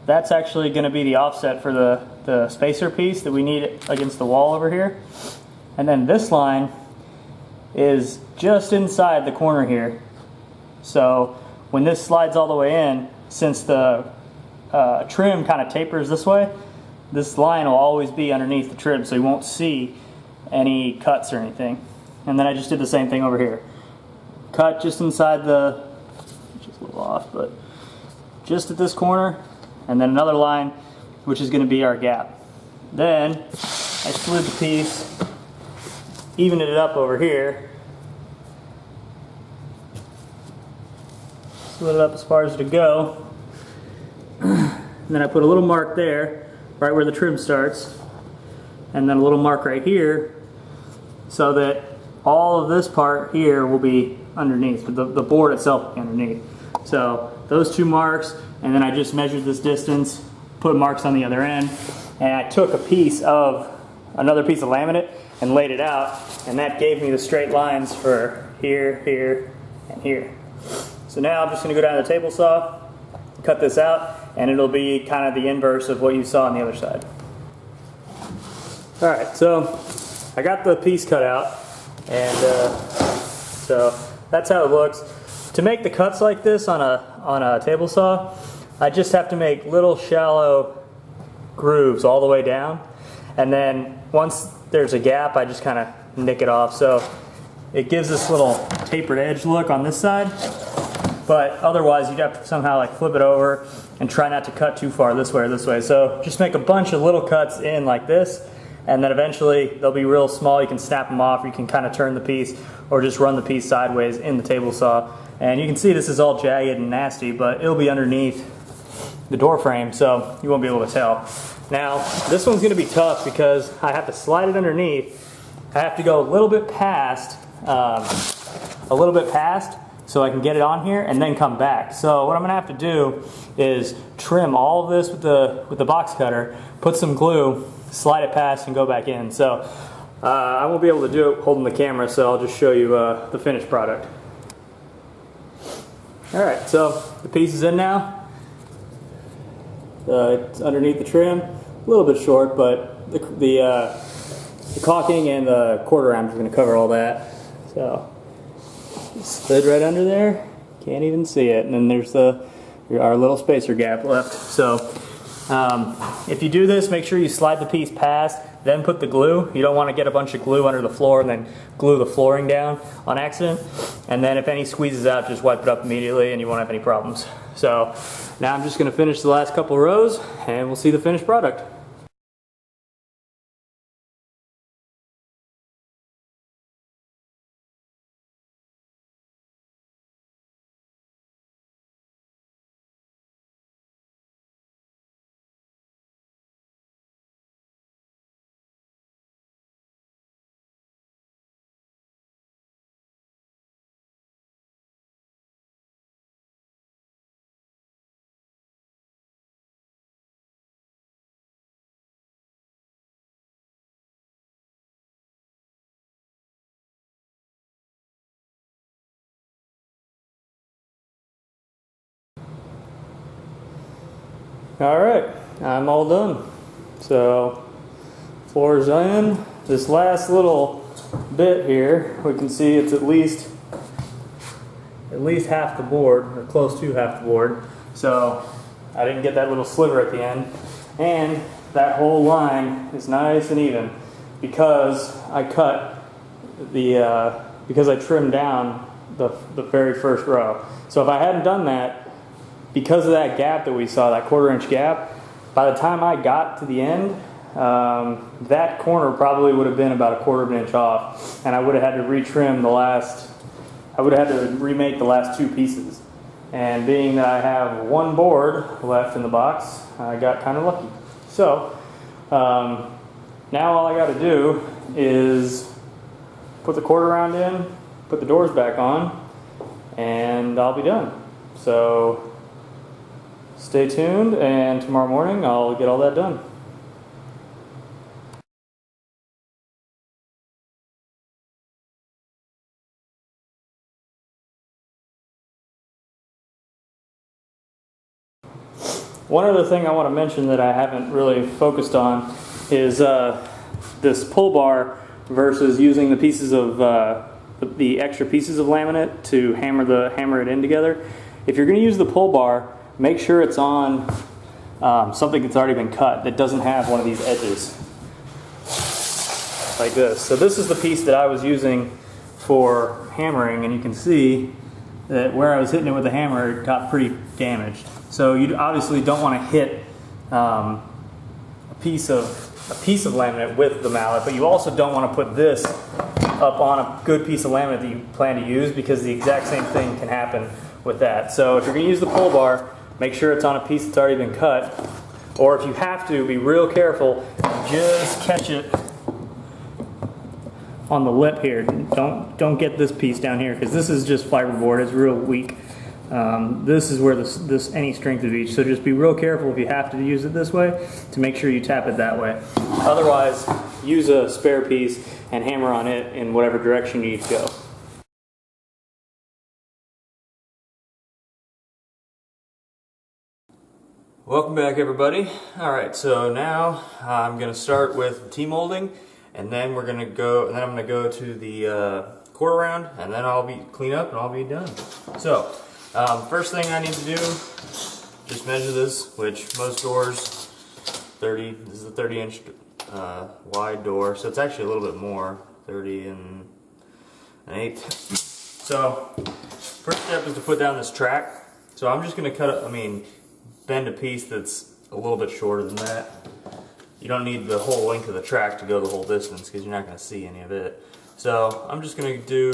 that's actually going to be the offset for the spacer piece that we need against the wall over here. And then this line is just inside the corner here. So when this slides all the way in, since the trim kind of tapers this way, this line will always be underneath the trim, so you won't see any cuts or anything. And then I just did the same thing over here. Cut just inside the, just a little off, but just at this corner, and then another line, which is going to be our gap. Then I slid the piece, evened it up over here, slid it up as far as it'll go, and then I put a little mark there, right where the trim starts, and then a little mark right here, so that all of this part here will be underneath, but the board itself will be underneath. So those 2 marks, and then I just measured this distance, put marks on the other end, and I took another piece of laminate and laid it out, and that gave me the straight lines for here, here, and here. So now I'm just going to go down to the table saw, cut this out, and it'll be kind of the inverse of what you saw on the other side. Alright, so I got the piece cut out, and so that's how it looks. To make the cuts like this on a table saw, I just have to make little shallow grooves all the way down, and then once there's a gap, I just kind of nick it off. So it gives this little tapered edge look on this side, but otherwise you'd have to somehow like flip it over and try not to cut too far this way or this way. So just make a bunch of little cuts in like this, and then eventually they'll be real small. You can snap them off, or you can kind of turn the piece, or just run the piece sideways in the table saw. And you can see this is all jagged and nasty, but it'll be underneath the door frame, so you won't be able to tell. Now, this one's going to be tough because I have to slide it underneath. I have to go a little bit past, so I can get it on here and then come back. So what I'm going to have to do is trim all of this with the box cutter, put some glue slide it past and go back in. So I won't be able to do it holding the camera, so I'll just show you the finished product. Alright, so the piece is in now. It's underneath the trim, a little bit short, but the caulking and the quarter round is going to cover all that. So slid right under there, can't even see it, and then there's our little spacer gap left. So if you do this, make sure you slide the piece past, then put the glue. You don't want to get a bunch of glue under the floor and then glue the flooring down on accident. And then if any squeezes out, just wipe it up immediately and you won't have any problems. So now I'm just going to finish the last couple rows and we'll see the finished product. Alright, I'm all done. So, floor's in. This last little bit here, we can see it's at least half the board, or close to half the board. So, I didn't get that little sliver at the end. And that whole line is nice and even because I trimmed down the very first row. So if I hadn't done that, because of that gap that we saw, that 1/4 inch gap, by the time I got to the end, that corner probably would have been about 1/4 inch off, and I would have had to retrim I would have had to remake the last 2 pieces. And being that I have 1 board left in the box, I got kind of lucky. So now all I got to do is put the 1/4 round in, put the doors back on, and I'll be done. So stay tuned, and tomorrow morning I'll get all that done. One other thing I want to mention that I haven't really focused on is this pull bar versus using the pieces of the extra pieces of laminate to hammer it in together. If you're going to use the pull bar, make sure it's on something that's already been cut that doesn't have one of these edges like this. So this is the piece that I was using for hammering, and you can see that where I was hitting it with the hammer, it got pretty damaged. So you obviously don't want to hit a piece of laminate with the mallet, but you also don't want to put this up on a good piece of laminate that you plan to use, because the exact same thing can happen with that. So if you're going to use the pull bar, make sure it's on a piece that's already been cut, or if you have to, be real careful, just catch it on the lip here. Don't get this piece down here, because this is just fiberboard. It's real weak. This is where any strength of each. So just be real careful if you have to use it this way, to make sure you tap it that way. Otherwise, use a spare piece and hammer on it in whatever direction you need to go. Welcome back, everybody. Alright, so now I'm going to start with T-molding, and then I'm going to go to the 1/4 round, and then I'll be clean up and I'll be done. So first thing I need to do, just measure this, which most doors, this is a 30-inch wide door, so it's actually a little bit more, 30 and an 1/8. So first step is to put down this track. So I'm just going to bend a piece that's a little bit shorter than that. You don't need the whole length of the track to go the whole distance, because you're not going to see any of it. So I'm just going to do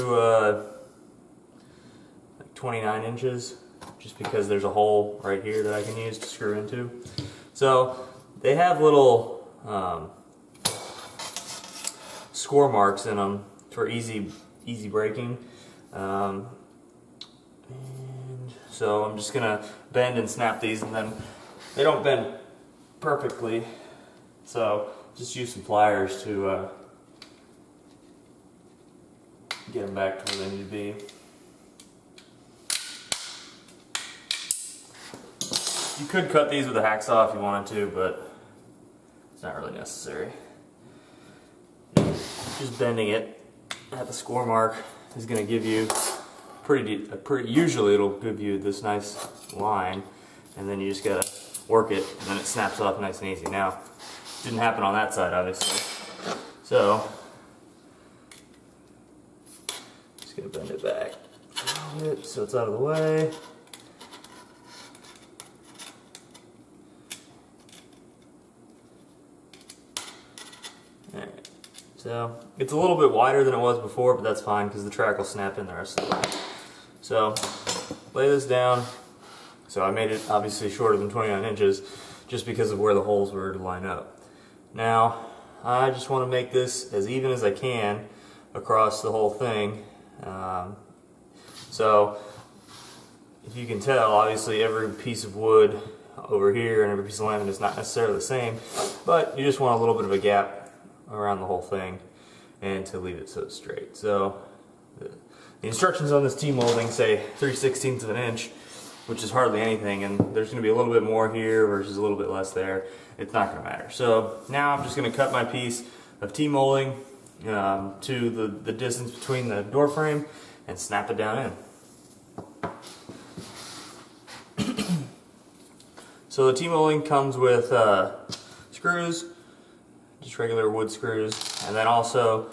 like 29 inches, just because there's a hole right here that I can use to screw into. So they have little score marks in them for easy breaking. So I'm just gonna bend and snap these, and then they don't bend perfectly. So just use some pliers to get them back to where they need to be. You could cut these with a hacksaw if you wanted to, but it's not really necessary. Just bending it at the score mark is going to give you usually it'll give you this nice line, and then you just gotta work it, and then it snaps off nice and easy. Now, didn't happen on that side, obviously. So, just gonna bend it back a little bit so it's out of the way. Alright, so it's a little bit wider than it was before, but that's fine because the track will snap in the rest of the way. So, lay this down. So I made it obviously shorter than 29 inches just because of where the holes were to line up. Now, I just want to make this as even as I can across the whole thing. So, if you can tell, obviously every piece of wood over here and every piece of laminate is not necessarily the same, but you just want a little bit of a gap around the whole thing and to leave it so it's straight. So, the instructions on this T-molding say 3/16 of an inch, which is hardly anything, and there's going to be a little bit more here versus a little bit less there. It's not going to matter. So now I'm just going to cut my piece of T-molding to the distance between the door frame and snap it down in. So the T-molding comes with screws, just regular wood screws, and then also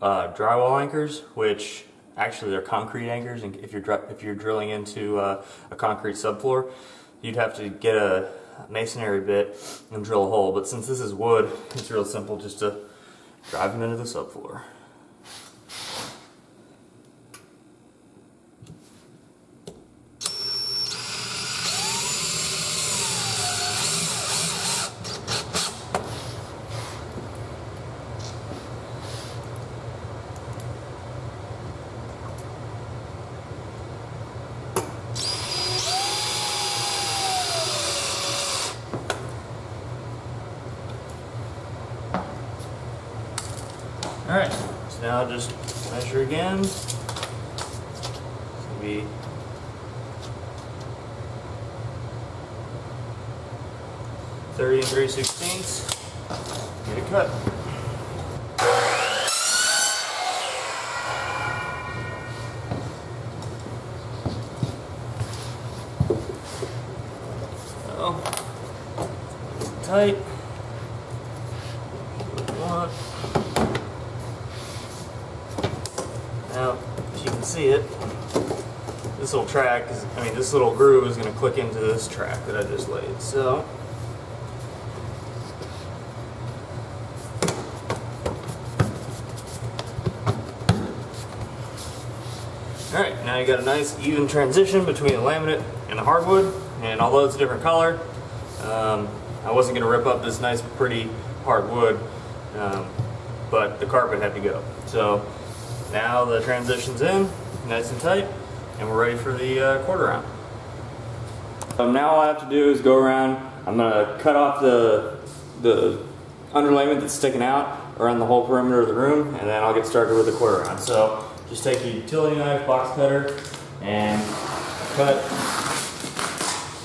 drywall anchors, which actually they're concrete anchors, and if you're drilling into a concrete subfloor, you'd have to get a masonry bit and drill a hole. But since this is wood, it's real simple just to drive them into the subfloor. Alright, so now I'll just measure again. It's going to be 30 3/16. Get it cut. So, tight. Now, if you can see it, this little track this little groove is going to click into this track that I just laid. So, alright, now you got a nice even transition between the laminate and the hardwood, and although it's a different color, I wasn't going to rip up this nice pretty hardwood, but the carpet had to go. So, now the transition's in, nice and tight, and we're ready for the quarter round. Now all I have to do is go around. I'm going to cut off the underlayment that's sticking out around the whole perimeter of the room, and then I'll get started with the quarter round. So just take a utility knife, box cutter, and cut.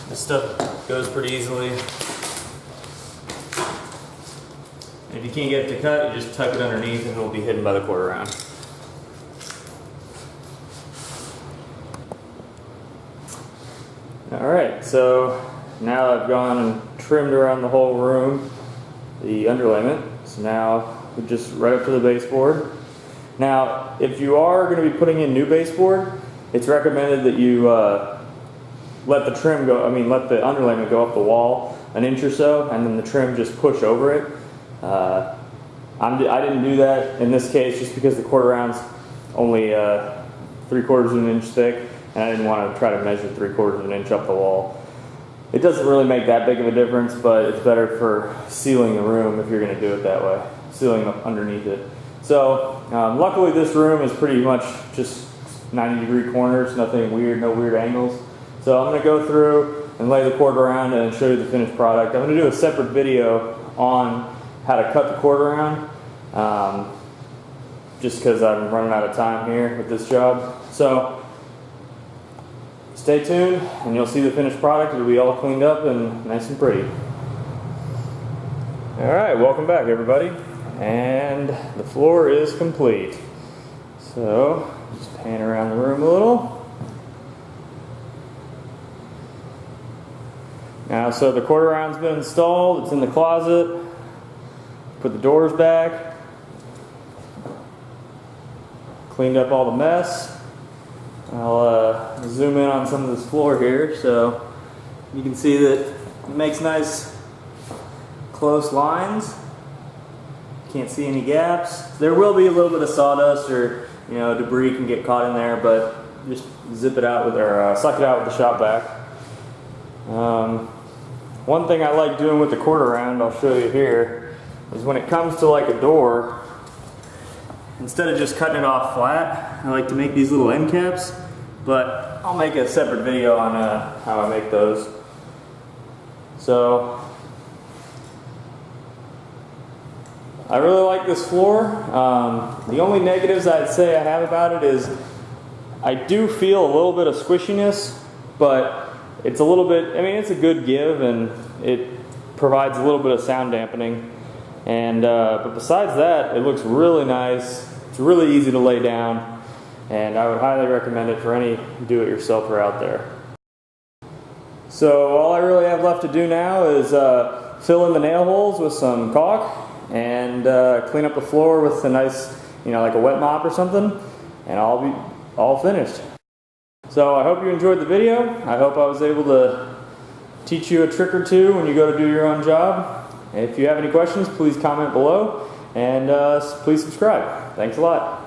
This stuff goes pretty easily. And if you can't get it to cut, you just tuck it underneath and it'll be hidden by the quarter round. Alright, so now I've gone and trimmed around the whole room the underlayment. So now we're just right up to the baseboard. Now, if you are going to be putting in new baseboard, it's recommended that you let the underlayment go up the wall an inch or so, and then the trim just push over it. I didn't do that in this case just because the quarter round's only 3/4 of an inch thick, and I didn't want to try to measure 3/4 of an inch up the wall. It doesn't really make that big of a difference, but it's better for sealing the room if you're going to do it that way, sealing up underneath it. So luckily this room is pretty much just 90-degree corners, nothing weird, no weird angles. So I'm going to go through and lay the quarter round and show you the finished product. I'm going to do a separate video on how to cut the cord around, just because I'm running out of time here with this job. So stay tuned and you'll see the finished product. It'll be all cleaned up and nice and pretty. Alright, welcome back everybody. And the floor is complete. So just pan around the room a little. Now, so the quarter round's been installed, it's in the closet. Put the doors back. Cleaned up all the mess. I'll zoom in on some of this floor here so you can see that it makes nice close lines. Can't see any gaps. There will be a little bit of sawdust or debris can get caught in there, but just zip it out with or suck it out with the shop vac. One thing I like doing with the quarter round, I'll show you here, is when it comes to like a door, instead of just cutting it off flat, I like to make these little end caps, but I'll make a separate video on how I make those. So I really like this floor. The only negatives I'd say I have about it is I do feel a little bit of squishiness, but it's a little bit, it's a good give and it provides a little bit of sound dampening. And but besides that, it looks really nice. It's really easy to lay down, and I would highly recommend it for any do-it-yourselfer out there. So all I really have left to do now is fill in the nail holes with some caulk and clean up the floor with a nice, like a wet mop or something, and I'll be all finished. So I hope you enjoyed the video. I hope I was able to teach you a trick or two when you go to do your own job. If you have any questions, please comment below, and please subscribe. Thanks a lot.